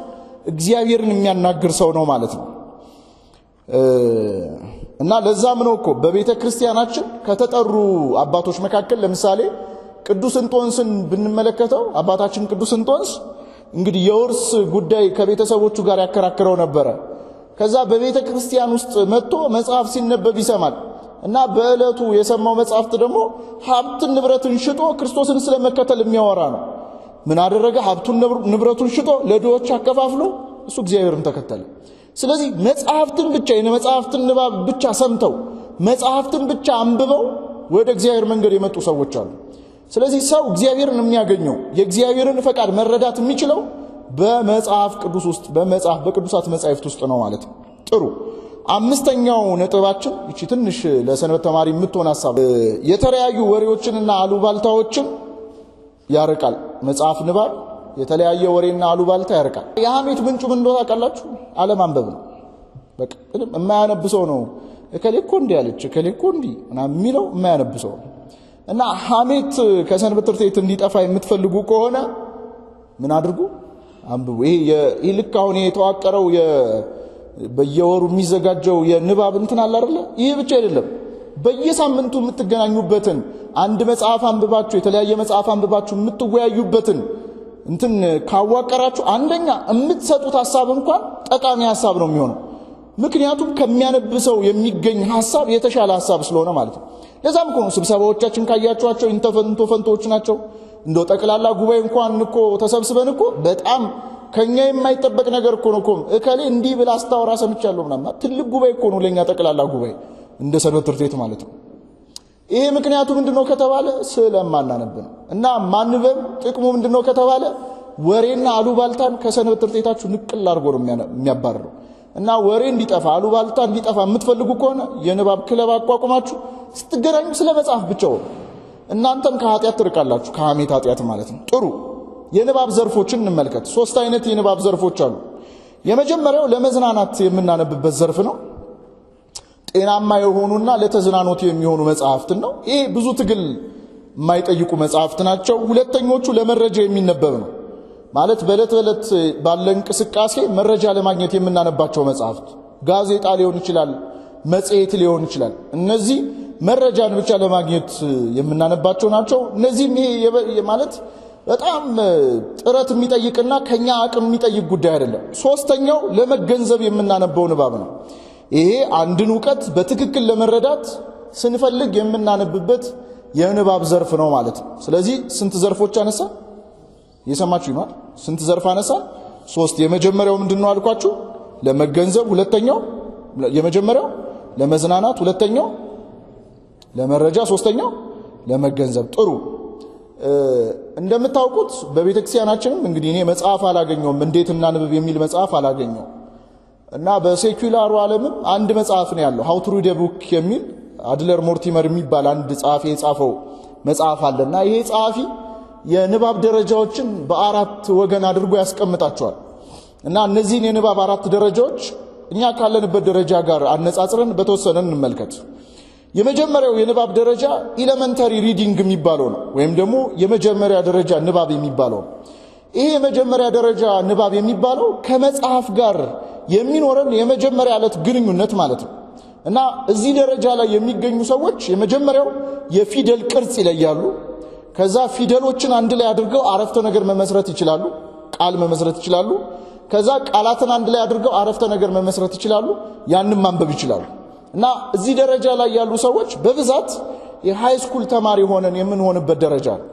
S1: እግዚአብሔርን የሚያናግር ሰው ነው ማለት ነው። እና ለዛም ነው እኮ በቤተ ክርስቲያናችን ከተጠሩ አባቶች መካከል ለምሳሌ ቅዱስ እንጦንስን ብንመለከተው አባታችን ቅዱስ እንጦንስ እንግዲህ የውርስ ጉዳይ ከቤተሰቦቹ ጋር ያከራክረው ነበረ። ከዛ በቤተ ክርስቲያን ውስጥ መጥቶ መጽሐፍ ሲነበብ ይሰማል እና በእለቱ የሰማው መጽሐፍት ደግሞ ሀብትን ንብረትን ሽጦ ክርስቶስን ስለመከተል የሚያወራ ነው። ምን አደረገ? ሀብቱን ንብረቱን ሽጦ ለድሆች አከፋፍሎ እሱ እግዚአብሔርን ተከተለ። ስለዚህ መጽሐፍትን ብቻ የመጽሐፍትን ንባብ ብቻ ሰምተው መጽሐፍትን ብቻ አንብበው ወደ እግዚአብሔር መንገድ የመጡ ሰዎች አሉ። ስለዚህ ሰው እግዚአብሔርን የሚያገኘው የእግዚአብሔርን ፈቃድ መረዳት የሚችለው በመጽሐፍ ቅዱስ ውስጥ በቅዱሳት መጻሕፍት ውስጥ ነው ማለት ነው። ጥሩ። አምስተኛው ነጥባችን እቺ ትንሽ ለሰንበት ተማሪ የምትሆን ሐሳብ የተለያዩ ወሬዎችንና አሉባልታዎችን ያርቃል። መጽሐፍ ንባብ የተለያየ ወሬና አሉባልታ ያርቃል። የሐሜት ምንጩ ምን እንደሆነ ታውቃላችሁ? አለማንበብ ነው። በቃ የማያነብ ሰው ነው እከሌ እኮ እንዲህ አለች እከሌ እኮ እንዲህ ምናምን የሚለው የማያነብ ሰው። እና ሐሜት ከሰንበት ትምህርት ቤት እንዲጠፋ የምትፈልጉ ከሆነ ምን አድርጉ? አንብቡ። ይሄ ልክ አሁን የተዋቀረው በየወሩ የሚዘጋጀው የንባብ እንትን አለ አይደል? ይሄ ብቻ አይደለም። በየሳምንቱ የምትገናኙበትን አንድ መጽሐፍ አንብባችሁ የተለያየ መጽሐፍ አንብባችሁ የምትወያዩበትን እንትን ካዋቀራችሁ አንደኛ የምትሰጡት ሐሳብ እንኳን ጠቃሚ ሐሳብ ነው የሚሆነው። ምክንያቱም ከሚያነብ ሰው የሚገኝ ሐሳብ የተሻለ ሐሳብ ስለሆነ ማለት ነው። ለዛም እኮ ነው ስብሰባዎቻችን ካያችኋቸው ኢንተፈንቶ ፈንቶች ናቸው። እንደው ጠቅላላ ጉባኤ እንኳን እኮ ተሰብስበን እኮ በጣም ከኛ የማይጠበቅ ነገር እኮ ነው እከሌ እንዲህ ብላ አስተዋራ ሰምቻለሁ ምናምን ትልቅ ጉባኤ እኮ ነው ለኛ ጠቅላላ ጉባኤ እንደ ሰንበት ትምህርት ቤት ማለት ነው። ይሄ ምክንያቱ ምንድነው ከተባለ ስለማናነብ ነው። እና ማንበብ ጥቅሙ ምንድነው ከተባለ ወሬና አሉባልታን ከሰንበት ትምህርት ቤታችሁ ንቅል አድርጎ ነው የሚያባርረው። እና ወሬ እንዲጠፋ አሉባልታ እንዲጠፋ የምትፈልጉ ከሆነ የንባብ ክለብ አቋቁማችሁ ስትገናኙ ስለ መጽሐፍ ብቻ እናንተም ከኃጢአት ትርቃላችሁ፣ ከሐሜት ኃጢአት ማለት ነው። ጥሩ። የንባብ ዘርፎችን እንመልከት። 3 አይነት የንባብ ዘርፎች አሉ። የመጀመሪያው ለመዝናናት የምናነብበት ዘርፍ ነው። ጤናማ የሆኑና ለተዝናኖት የሚሆኑ መጽሐፍትን ነው። ይሄ ብዙ ትግል የማይጠይቁ መጽሐፍት ናቸው። ሁለተኞቹ ለመረጃ የሚነበብ ነው። ማለት በዕለት በዕለት ባለ እንቅስቃሴ መረጃ ለማግኘት የምናነባቸው መጽሐፍት ጋዜጣ ሊሆን ይችላል፣ መጽሔት ሊሆን ይችላል። እነዚህ መረጃን ብቻ ለማግኘት የምናነባቸው ናቸው። እነዚህም ይሄ ማለት በጣም ጥረት የሚጠይቅና ከኛ አቅም የሚጠይቅ ጉዳይ አይደለም። ሶስተኛው ለመገንዘብ የምናነበው ንባብ ነው። ይሄ አንድን ዕውቀት በትክክል ለመረዳት ስንፈልግ የምናነብበት የንባብ ዘርፍ ነው ማለት ነው። ስለዚህ ስንት ዘርፎች አነሳ? የሰማችሁ ይማል ስንት ዘርፍ አነሳ? 3። የመጀመሪያው ምንድነው አልኳችሁ? ለመገንዘብ። ሁለተኛው የመጀመሪያው ለመዝናናት፣ ሁለተኛው ለመረጃ፣ ሶስተኛው ለመገንዘብ። ጥሩ። እንደምታውቁት በቤተክርስቲያናችንም እንግዲህ እኔ መጽሐፍ አላገኘውም እንዴት እናንብብ የሚል መጽሐፍ አላገኘው። እና በሴኩላሩ ዓለምም አንድ መጽሐፍ ነው ያለው How to read a book የሚል አድለር ሞርቲመር የሚባል አንድ ጸሐፊ የጻፈው መጽሐፍ አለና ይሄ ጸሐፊ የንባብ ደረጃዎችን በአራት ወገን አድርጎ ያስቀምጣቸዋል እና እነዚህን የንባብ አራት ደረጃዎች እኛ ካለንበት ደረጃ ጋር አነጻጽረን በተወሰነ እንመልከት። የመጀመሪያው የንባብ ደረጃ ኤሌመንተሪ ሪዲንግ የሚባለው ነው ወይም ደግሞ የመጀመሪያ ደረጃ ንባብ የሚባለው። ይሄ የመጀመሪያ ደረጃ ንባብ የሚባለው ከመጽሐፍ ጋር የሚኖረን የመጀመሪያ ዕለት ግንኙነት ማለት ነው እና እዚህ ደረጃ ላይ የሚገኙ ሰዎች የመጀመሪያው የፊደል ቅርጽ ይለያሉ። ከዛ ፊደሎችን አንድ ላይ አድርገው አረፍተ ነገር መመስረት ይችላሉ፣ ቃል መመስረት ይችላሉ። ከዛ ቃላትን አንድ ላይ አድርገው አረፍተ ነገር መመስረት ይችላሉ፣ ያንን ማንበብ ይችላሉ። እና እዚህ ደረጃ ላይ ያሉ ሰዎች በብዛት የሃይ ስኩል ተማሪ ሆነን የምንሆንበት ደረጃ ነው።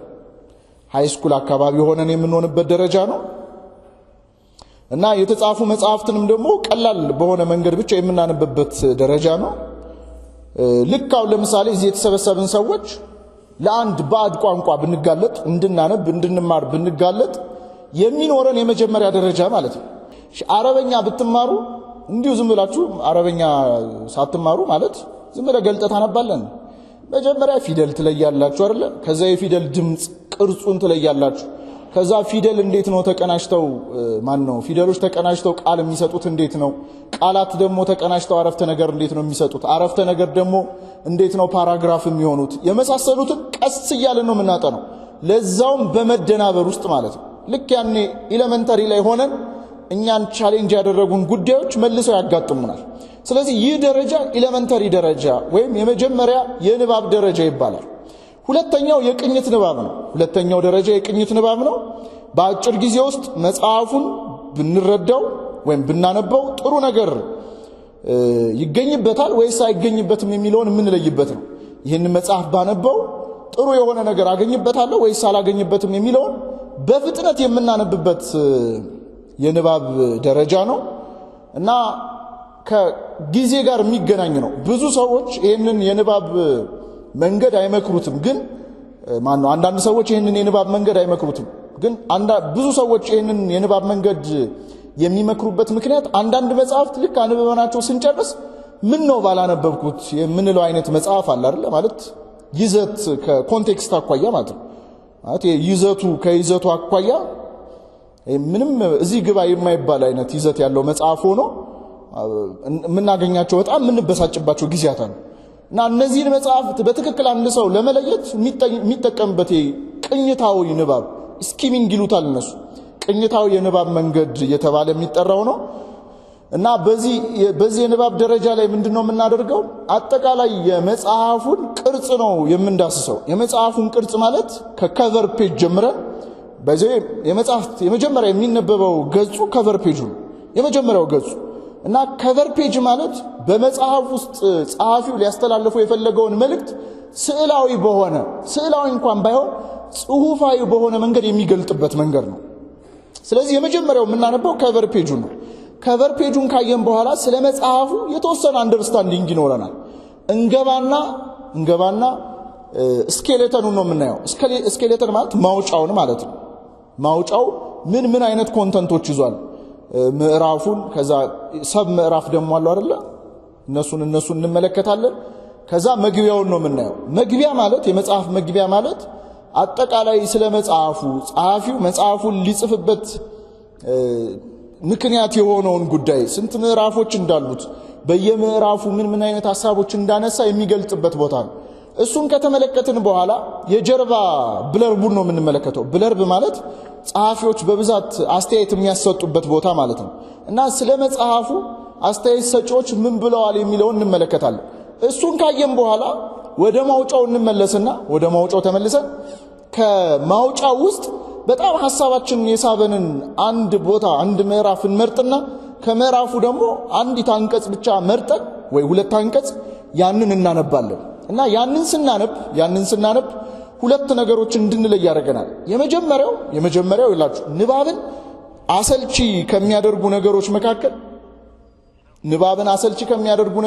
S1: ሃይ ስኩል አካባቢ ሆነን የምንሆንበት ደረጃ ነው እና የተጻፉ መጽሐፍትንም ደግሞ ቀላል በሆነ መንገድ ብቻ የምናነብበት ደረጃ ነው። ልካው ለምሳሌ እዚህ የተሰበሰብን ሰዎች ለአንድ ባዕድ ቋንቋ ብንጋለጥ እንድናነብ እንድንማር ብንጋለጥ የሚኖረን የመጀመሪያ ደረጃ ማለት ነው። አረበኛ ብትማሩ እንዲሁ ዝም ብላችሁ አረበኛ ሳትማሩ ማለት ዝም ብለ ገልጠት አነባለን። መጀመሪያ ፊደል ትለያላችሁ አይደል? ከዛ የፊደል ድምጽ ቅርጹን ትለያላችሁ። ከዛ ፊደል እንዴት ነው ተቀናጅተው ፊደሎች ተቀናጅተው ቃል የሚሰጡት እንዴት ነው? ቃላት ደግሞ ተቀናጅተው አረፍተ ነገር እንዴት ነው የሚሰጡት? አረፍተ ነገር ደግሞ እንዴት ነው ፓራግራፍ የሚሆኑት? የመሳሰሉትን ቀስ እያለ ነው የምናጠነው፣ ለዛውም በመደናበር ውስጥ ማለት ነው። ልክ ያኔ ኤሌመንተሪ ላይ ሆነን እኛን ቻሌንጅ ያደረጉን ጉዳዮች መልሰው ያጋጥሙናል። ስለዚህ ይህ ደረጃ ኤሌመንተሪ ደረጃ ወይም የመጀመሪያ የንባብ ደረጃ ይባላል። ሁለተኛው የቅኝት ንባብ ነው። ሁለተኛው ደረጃ የቅኝት ንባብ ነው። በአጭር ጊዜ ውስጥ መጽሐፉን ብንረዳው ወይም ብናነበው ጥሩ ነገር ይገኝበታል ወይስ አይገኝበትም የሚለውን የምንለይበት ነው። ይህን መጽሐፍ ባነበው ጥሩ የሆነ ነገር አገኝበታለሁ ወይስ አላገኝበትም የሚለውን በፍጥነት የምናነብበት የንባብ ደረጃ ነው እና ከጊዜ ጋር የሚገናኝ ነው። ብዙ ሰዎች ይህንን የንባብ መንገድ አይመክሩትም፣ ግን አንዳንድ ሰዎች ይህንን የንባብ መንገድ አይመክሩትም፣ ግን ብዙ ሰዎች ይህንን የንባብ መንገድ የሚመክሩበት ምክንያት አንዳንድ መጽሐፍት ልክ አንብበናቸው ስንጨርስ ምን ነው ባላነበብኩት የምንለው አይነት መጽሐፍ አለ አይደል? ማለት ይዘት ከኮንቴክስት አኳያ ማለት ነው። ማለት ይዘቱ ከይዘቱ አኳያ ምንም እዚህ ግባ የማይባል አይነት ይዘት ያለው መጽሐፍ ሆኖ የምናገኛቸው በጣም የምንበሳጭባቸው ጊዜያት አሉ እና እነዚህን መጽሐፍት በትክክል አንድ ሰው ለመለየት የሚጠቀምበት ቅኝታዊ ንባብ ስኪሚንግ ይሉታል እነሱ። ቅኝታዊ የንባብ መንገድ እየተባለ የሚጠራው ነው እና በዚህ የንባብ ደረጃ ላይ ምንድነው የምናደርገው? አጠቃላይ የመጽሐፉን ቅርጽ ነው የምንዳስሰው። የመጽሐፉን ቅርጽ ማለት ከከቨር ፔጅ ጀምረን በዚህ የመጀመሪያ የሚነበበው ገጹ ከቨር ፔጁ ነው፣ የመጀመሪያው ገጹ እና ከቨር ፔጅ ማለት በመጽሐፍ ውስጥ ጸሐፊው ሊያስተላልፈው የፈለገውን መልእክት ስዕላዊ እንኳን ባይሆን ጽሁፋዊ በሆነ መንገድ የሚገልጥበት መንገድ ነው። ስለዚህ የመጀመሪያው የምናነበው ከቨር ፔጁን ነው። ከቨር ፔጁን ካየን በኋላ ስለ መጽሐፉ የተወሰነ አንደርስታንዲንግ ይኖረናል። እንገባና ስኬሌተኑን ነው የምናየው። ስኬሌተን ማለት ማውጫውን ማለት ነው። ማውጫው ምን አይነት ኮንተንቶች ይዟል፣ ምዕራፉን፣ ከዛ ሰብ ምዕራፍ ደግሞ አለው አይደለ? እነሱን እንመለከታለን። ከዛ መግቢያውን ነው የምናየው። መግቢያ ማለት የመጽሐፍ መግቢያ ማለት አጠቃላይ ስለ መጽሐፉ ጸሐፊው መጽሐፉን ሊጽፍበት ምክንያት የሆነውን ጉዳይ ስንት ምዕራፎች እንዳሉት በየምዕራፉ ምን አይነት ሐሳቦች እንዳነሳ የሚገልጽበት ቦታ ነው። እሱን ከተመለከትን በኋላ የጀርባ ብለርቡን ነው የምንመለከተው። ብለርብ ማለት ጸሐፊዎች በብዛት አስተያየት የሚያሰጡበት ቦታ ማለት ነው እና ስለ መጽሐፉ አስተያየት ሰጪዎች ምን ብለዋል የሚለውን እንመለከታለን። እሱን ካየን በኋላ ወደ ማውጫው እንመለስና ወደ ማውጫው ተመልሰን ከማውጫው ውስጥ በጣም ሐሳባችን የሳበንን አንድ ቦታ አንድ ምዕራፍ እንመርጥና ከምዕራፉ ደግሞ አንዲት አንቀጽ ብቻ መርጠን ወይ ሁለት አንቀጽ ያንን እናነባለን እና ያንን ስናነብ ሁለት ነገሮች እንድንለይ ያደርገናል። የመጀመሪያው ይላችሁ ንባብን አሰልቺ ከሚያደርጉ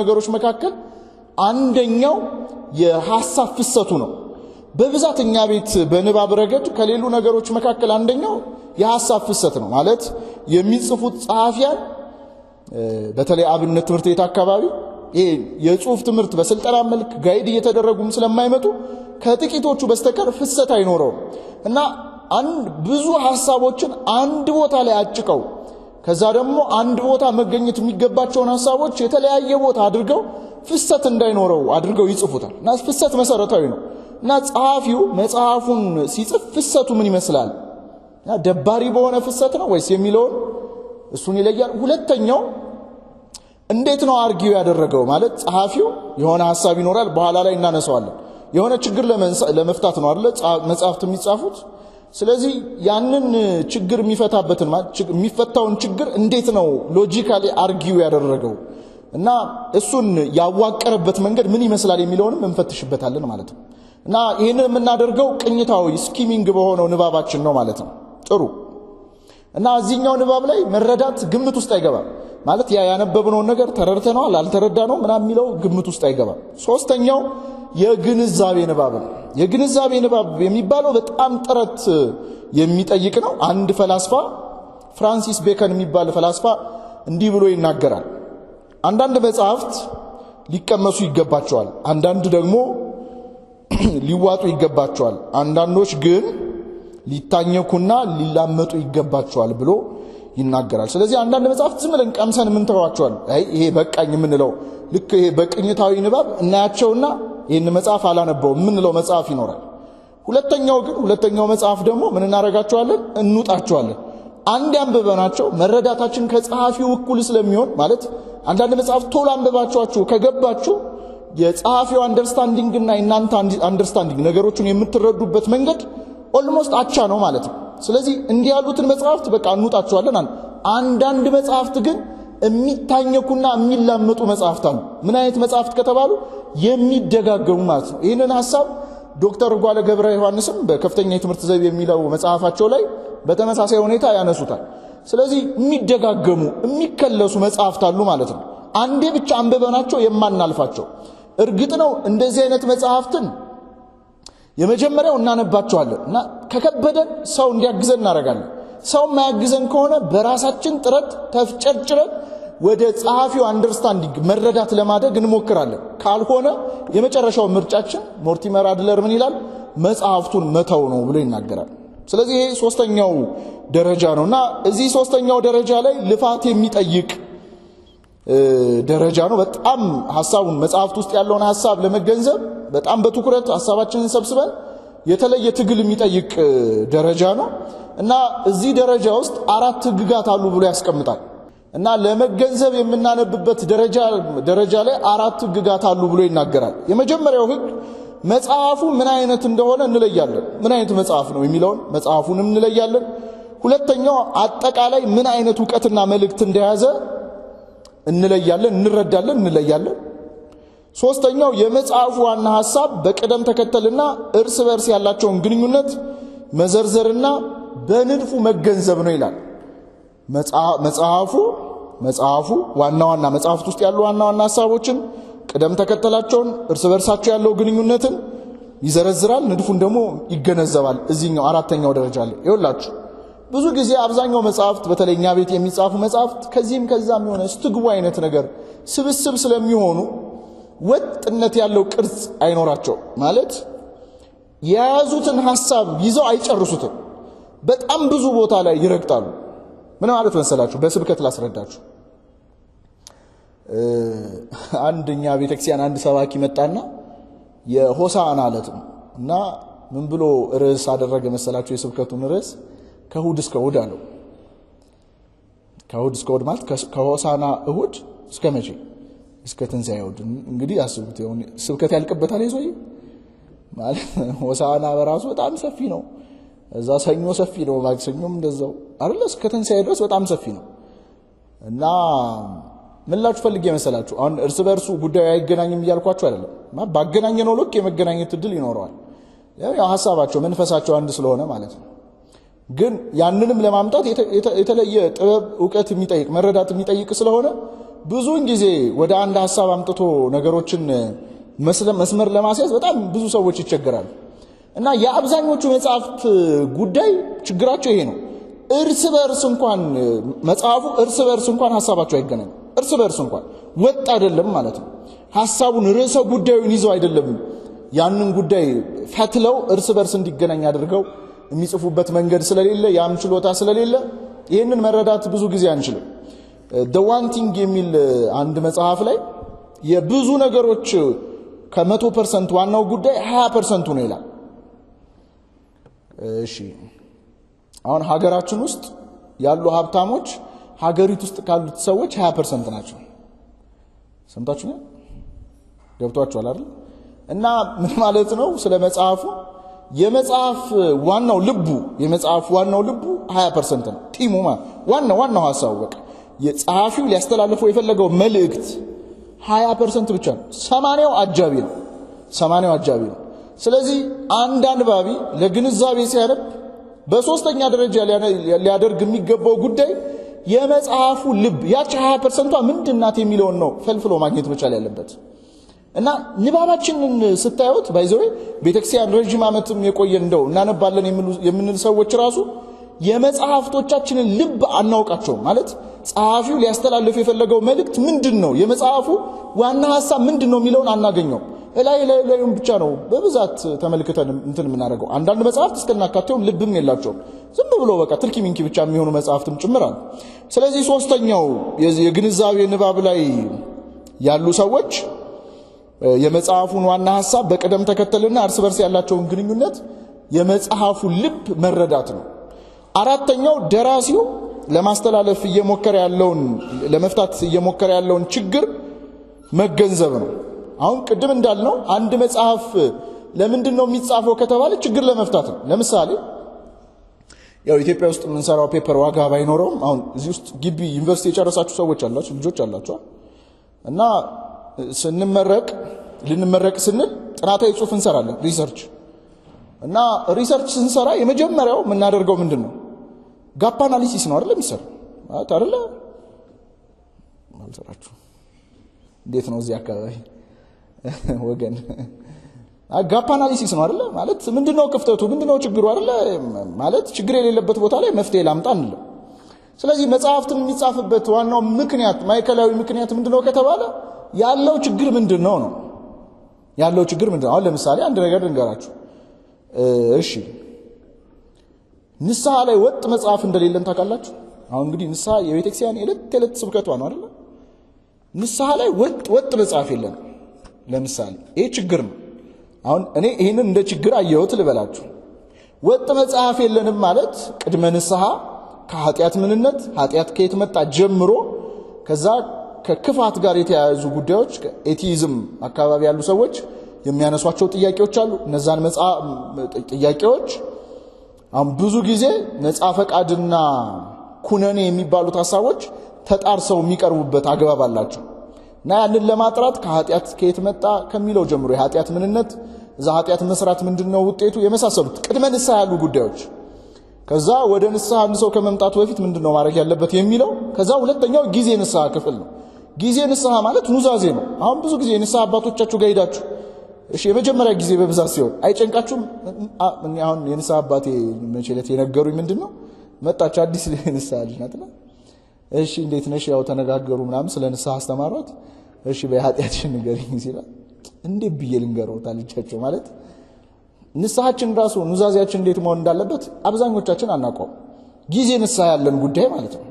S1: ነገሮች መካከል አንደኛው የሐሳብ ፍሰቱ ነው። በብዛት እኛ ቤት በንባብ ረገድ ከሌሉ ነገሮች መካከል አንደኛው የሐሳብ ፍሰት ነው። ማለት የሚጽፉት ጸሐፊያን በተለይ አብነት ትምህርት ቤት አካባቢ ይሄ የጽሁፍ ትምህርት በስልጠና መልክ ጋይድ እየተደረጉም ስለማይመጡ ከጥቂቶቹ በስተቀር ፍሰት አይኖረውም እና ብዙ ሐሳቦችን አንድ ቦታ ላይ አጭቀው ከዛ ደግሞ አንድ ቦታ መገኘት የሚገባቸውን ሐሳቦች የተለያየ ቦታ አድርገው ፍሰት እንዳይኖረው አድርገው ይጽፉታል እና ፍሰት መሰረታዊ ነው እና ጸሐፊው መጽሐፉን ሲጽፍ ፍሰቱ ምን ይመስላል እና ደባሪ በሆነ ፍሰት ነው ወይስ የሚለውን እሱን ይለያል። ሁለተኛው እንዴት ነው አርጊው ያደረገው ማለት ጸሐፊው የሆነ ሐሳብ ይኖራል በኋላ ላይ እናነሳዋለን የሆነ ችግር ለመፍታት ነው አይደል መጽሐፍት የሚጻፉት ስለዚህ ያንን ችግር የሚፈታበትን ማለት የሚፈታውን ችግር እንዴት ነው ሎጂካሊ አርጊው ያደረገው እና እሱን ያዋቀረበት መንገድ ምን ይመስላል የሚለውንም እንፈትሽበታለን ማለት ነው እና ይሄንን የምናደርገው ቅኝታዊ ስኪሚንግ በሆነው ንባባችን ነው ማለት ነው። ጥሩ እና እዚህኛው ንባብ ላይ መረዳት ግምት ውስጥ አይገባም ማለት ያነበብነው ነገር ተረድተናል አልተረዳነው ምናምን የሚለው ግምት ውስጥ አይገባም። ሶስተኛው የግንዛቤ ንባብ ነው። የግንዛቤ ንባብ የሚባለው በጣም ጥረት የሚጠይቅ ነው። አንድ ፈላስፋ ፍራንሲስ ቤከን የሚባል ፈላስፋ እንዲህ ብሎ ይናገራል። አንዳንድ መጽሐፍት ሊቀመሱ ይገባቸዋል፣ አንዳንድ ደግሞ ሊዋጡ ይገባቸዋል፣ አንዳንዶች ግን ሊታኘኩና ሊላመጡ ይገባቸዋል ብሎ ይናገራል። ስለዚህ አንዳንድ መጽሐፍት ዝም ብለን ቀምሰን ምን ተዋቸዋል ይሄ በቃኝ የምንለው ልክ ይሄ በቅኝታዊ ንባብ እናያቸውና ይሄን መጽሐፍ አላነበው የምንለው መጽሐፍ ይኖራል። ሁለተኛው መጽሐፍ ደግሞ ምን እናረጋቸዋለን እንውጣቸዋለን። አንድ አንብበናቸው መረዳታችን ከጸሐፊው እኩል ስለሚሆን ማለት አንዳንድ መጽሐፍ ቶሎ አንብባችሁ ከገባችሁ የጸሐፊው አንደርስታንዲንግ እና እናንተ አንደርስታንዲንግ ነገሮችን የምትረዱበት መንገድ ኦልሞስት አቻ ነው ማለት ነው። ስለዚህ እንዲህ ያሉትን መጽሐፍት በቃ እንውጣቸዋለን። አንዳንድ መጽሐፍት ግን የሚታኘኩና የሚላመጡ መጽሐፍት አሉ። ምን አይነት መጽሐፍት ከተባሉ የሚደጋገሙ ማለት ነው። ይህንን ሐሳብ ዶክተር ጓለ ገብረ ዮሐንስም በከፍተኛ የትምህርት ዘይቤ የሚለው መጽሐፋቸው ላይ በተመሳሳይ ሁኔታ ያነሱታል። ስለዚህ የሚደጋገሙ የሚከለሱ መጽሐፍት አሉ ማለት ነው። አንዴ ብቻ አንብበናቸው የማናልፋቸው። እርግጥ ነው እንደዚህ አይነት መጽሐፍትን የመጀመሪያው እናነባቸዋለን እና ከከበደን ሰው እንዲያግዘን እናደርጋለን። ሰው ማያግዘን ከሆነ በራሳችን ጥረት ተፍጨርጭረን ወደ ጸሐፊው አንደርስታንዲንግ መረዳት ለማድረግ እንሞክራለን። ካልሆነ የመጨረሻው ምርጫችን ሞርቲመር አድለር ምን ይላል መጽሐፍቱን መተው ነው ብሎ ይናገራል። ስለዚህ ይሄ ሶስተኛው ደረጃ ነውና እዚህ ሶስተኛው ደረጃ ላይ ልፋት የሚጠይቅ ደረጃ ነው። በጣም ሐሳቡን መጽሐፍት ውስጥ ያለውን ሐሳብ ለመገንዘብ በጣም በትኩረት ሐሳባችንን ሰብስበን የተለየ ትግል የሚጠይቅ ደረጃ ነው እና እዚህ ደረጃ ውስጥ 4 ህግጋት አሉ ብሎ ያስቀምጣል እና ለመገንዘብ የምናነብበት ደረጃ ላይ 4 ህግጋት አሉ ብሎ ይናገራል። የመጀመሪያው ህግ መጽሐፉ ምን አይነት እንደሆነ እንለያለን። ምን አይነት መጽሐፍ ነው የሚለውን መጽሐፉንም እንለያለን። ሁለተኛው አጠቃላይ ምን አይነት ዕውቀትና መልእክት እንደያዘ እንለያለን፣ እንረዳለን፣ እንለያለን። ሶስተኛው የመጽሐፉ ዋና ሐሳብ በቅደም ተከተልና እርስ በርስ ያላቸውን ግንኙነት መዘርዘርና በንድፉ መገንዘብ ነው ይላል። መጽሐፉ ዋና መጽሐፍት ውስጥ ያሉ ዋና ሐሳቦችን ቅደም ተከተላቸውን እርስ በርሳቸው ያለው ግንኙነትን ይዘረዝራል፣ ንድፉን ደግሞ ይገነዘባል። እዚህኛው አራተኛው ደረጃ ላይ ይወላችሁ ብዙ ጊዜ አብዛኛው መጽሐፍት በተለይኛ ቤት የሚጻፉ መጽሐፍት ከዚህም ከዛም የሆነ ስትግቡ አይነት ነገር ስብስብ ስለሚሆኑ ወጥነት ያለው ቅርጽ አይኖራቸው ማለት የያዙትን ሐሳብ ይዘው አይጨርሱትም። በጣም ብዙ ቦታ ላይ ይረግጣሉ። ምን ማለት መሰላችሁ? በስብከት ላስረዳችሁ። አንደኛ ቤተክርስቲያን አንድ ሰባኪ መጣና የሆሳዕና ዕለት እና ምን ብሎ ርዕስ አደረገ መሰላችሁ? የስብከቱን ርዕስ ከእሑድ እስከ እሑድ አለው። ከእሑድ እስከ እሑድ ማለት ከሆሳዕና እሑድ እስከ መቼ? እስከ ትንሣኤ እሑድ። እንግዲህ አስቡት፣ ስብከት ያልቅበታል ይዞይ ማለት ሆሳዕና በራሱ በጣም ሰፊ ነው። እዛ ሰኞ ሰፊ ነው፣ ማክሰኞም እንደዛው አይደል? እስከ ትንሣኤ ድረስ በጣም ሰፊ ነው እና ምን ላችሁ ፈልጌ መሰላችሁ? አሁን እርስ በርሱ ጉዳዩ አይገናኝም እያልኳችሁ አይደለም። ባገናኘነው ልክ የመገናኘት እድል ይኖረዋል። ያው ሐሳባቸው መንፈሳቸው አንድ ስለሆነ ማለት ነው። ግን ያንንም ለማምጣት የተለየ ጥበብ ዕውቀት የሚጠይቅ መረዳት የሚጠይቅ ስለሆነ ብዙውን ጊዜ ወደ አንድ ሐሳብ አምጥቶ ነገሮችን መስመር ለማስያዝ በጣም ብዙ ሰዎች ይቸገራሉ እና የአብዛኞቹ መጽሐፍት ጉዳይ ችግራቸው ይሄ ነው። እርስ በርስ እንኳን መጽሐፉ እርስ በርስ እንኳን ሐሳባቸው አይገናኝም። እርስ በርስ እንኳን ወጥ አይደለም ማለት ነው። ሐሳቡን ርዕሰ ጉዳዩን ይዘው አይደለም ያንን ጉዳይ ፈትለው እርስ በርስ እንዲገናኝ አድርገው የሚጽፉበት መንገድ ስለሌለ ያም ችሎታ ስለሌለ ይሄንን መረዳት ብዙ ጊዜ አንችልም። the one thing የሚል አንድ መጽሐፍ ላይ የብዙ ነገሮች ከ100% ዋናው ጉዳይ 20% ነው ይላል። እሺ አሁን ሀገራችን ውስጥ ያሉ ሀብታሞች ሀገሪቱ ውስጥ ካሉት ሰዎች 20% ናቸው። ሰምታችሁኝ ገብቷችኋል አይደል? እና ምን ማለት ነው? ስለ መጽሐፉ የመጽሐፍ ዋናው ልቡ 20% ነው። ቲሙ ዋናው ሐሳቡ በቃ የጸሐፊው ሊያስተላልፈው የፈለገው መልእክት 20% ብቻ ነው። 80ው አጃቢ ነው። ስለዚህ አንድ አንባቢ ለግንዛቤ ሲያነብ በሶስተኛ ደረጃ ሊያደርግ የሚገባው ጉዳይ የመጽሐፉ ልብ ያቺ 20%ቷ ምንድናት የሚለውን ነው ፈልፍሎ ማግኘት መቻል ያለበት። እና ንባባችንን ስታዩት ባይዘው ቤተክርስቲያን ረጅም ዓመትም የቆየ እንደው እናነባለን የምንል ሰዎች ራሱ የመጽሐፍቶቻችንን ልብ አናውቃቸው ማለት ጸሐፊው ሊያስተላልፍ የፈለገው መልእክት ምንድነው የመጽሐፉ ዋና ሐሳብ ምንድነው የሚለውን አናገኘው። ላይም ብቻ ነው በብዛት ተመልክተን እንትን የምናደርገው። አንዳንድ መጽሐፍት እስከናካቴውም ልብም የላቸውም። ዝም ብሎ በቃ ትርኪ ሚንኪ ብቻ የሚሆኑ መጽሐፍትም ጭምራል። ስለዚህ ሶስተኛው የግንዛቤ ንባብ ላይ ያሉ ሰዎች የመጽሐፉን ዋና ሐሳብ በቅደም ተከተልና እርስ በርስ ያላቸውን ግንኙነት የመጽሐፉ ልብ መረዳት ነው። አራተኛው ደራሲው ለማስተላለፍ ለመፍታት እየሞከረ ያለውን ችግር መገንዘብ ነው። አሁን ቅድም እንዳልነው አንድ መጽሐፍ ለምንድነው የሚጻፈው ከተባለ ችግር ለመፍታት ነው። ለምሳሌ ያው ኢትዮጵያ ውስጥ የምንሰራው ፔፐር ዋጋ ባይኖረውም አሁን እዚህ ውስጥ ግቢ ዩኒቨርሲቲ የጨረሳችሁ ሰዎች አላችሁ፣ ልጆች አላችሁ እና ልንመረቅ ስንል ጥናታዊ ጽሑፍ እንሰራለን ሪሰርች። እና ሪሰርች ስንሰራ የመጀመሪያው የምናደርገው ምንድነው? ጋፕ አናሊሲስ ነው አይደል? የሚሰራው አይደል? ማልሰራችሁ እንዴት ነው እዚህ አካባቢ ወገን ጋፕ አናሊሲስ ነው አይደል? ማለት ምንድነው ክፍተቱ ምንድነው ችግሩ አይደል? ማለት ችግር የሌለበት ቦታ ላይ መፍትሄ ላምጣ እንለው። ስለዚህ መጽሐፍትን የሚጻፍበት ዋናው ምክንያት ማይከላዊ ምክንያት ምንድነው ከተባለ ያለው ችግር ምንድነው ነው። ያለው ችግር ምንድነው? አሁን ለምሳሌ አንድ ነገር ልንገራችሁ። እሺ ንስሐ ላይ ወጥ መጽሐፍ እንደሌለን ታውቃላችሁ። አሁን እንግዲህ ንስሐ የቤተክርስቲያን የዕለት ስብከቷ ነው አይደል? ንስሐ ላይ ወጥ መጽሐፍ የለም። ለምሳሌ ይሄ ችግር ነው። አሁን እኔ ይሄንን እንደ ችግር አየሁት ልበላችሁ። ወጥ መጽሐፍ የለንም ማለት ቅድመ ንስሐ ከኃጢአት ምንነት ኃጢአት ከየት መጣ ጀምሮ ከዛ ከክፋት ጋር የተያያዙ ጉዳዮች ከኤቲዝም አካባቢ ያሉ ሰዎች የሚያነሷቸው ጥያቄዎች አሉ። እነዛን ጥያቄዎች አሁን ብዙ ጊዜ ነፃ ፈቃድና ኩነኔ የሚባሉት ሐሳቦች ተጣርሰው የሚቀርቡበት አግባብ አላቸው። እና ያንን ለማጥራት ከኃጢአት ከየት መጣ ከሚለው ጀምሮ የኃጢአት ምንነት እዛ ኃጢአት መስራት ምንድነው ውጤቱ የመሳሰሉት ቅድመ ንስሐ ያሉ ጉዳዮች ከዛ ወደ ንስሐ አንድ ሰው ከመምጣቱ በፊት ምንድነው ማድረግ ያለበት የሚለው ከዛ ሁለተኛው ጊዜ ንስሐ ክፍል ነው። ጊዜ ንስሐ ማለት ኑዛዜ ነው። አሁን ብዙ ጊዜ ንስሐ አባቶቻችሁ ጋር ሄዳችሁ እሺ የመጀመሪያ ጊዜ በብዛት ሲሆን አይጨንቃችሁም? አሁን የንስሐ አባቴ መቼለት የነገሩኝ ምንድነው መጣች አዲስ ንስሐ ልጅ ናትና እሺ እንዴት ነሽ ያው ተነጋገሩ ምናምን ስለ ንስሐ አስተማሯት። እሺ በኃጢአትሽን ንገሪኝ ሲላት እንዴት ብዬ ልንገረው ታልቻቸው ማለት ንስሐችን ራሱ ኑዛዜያችን እንዴት መሆን እንዳለበት አብዛኞቻችን አናውቀውም። ጊዜ ንስሐ ያለን ጉዳይ ማለት ነው።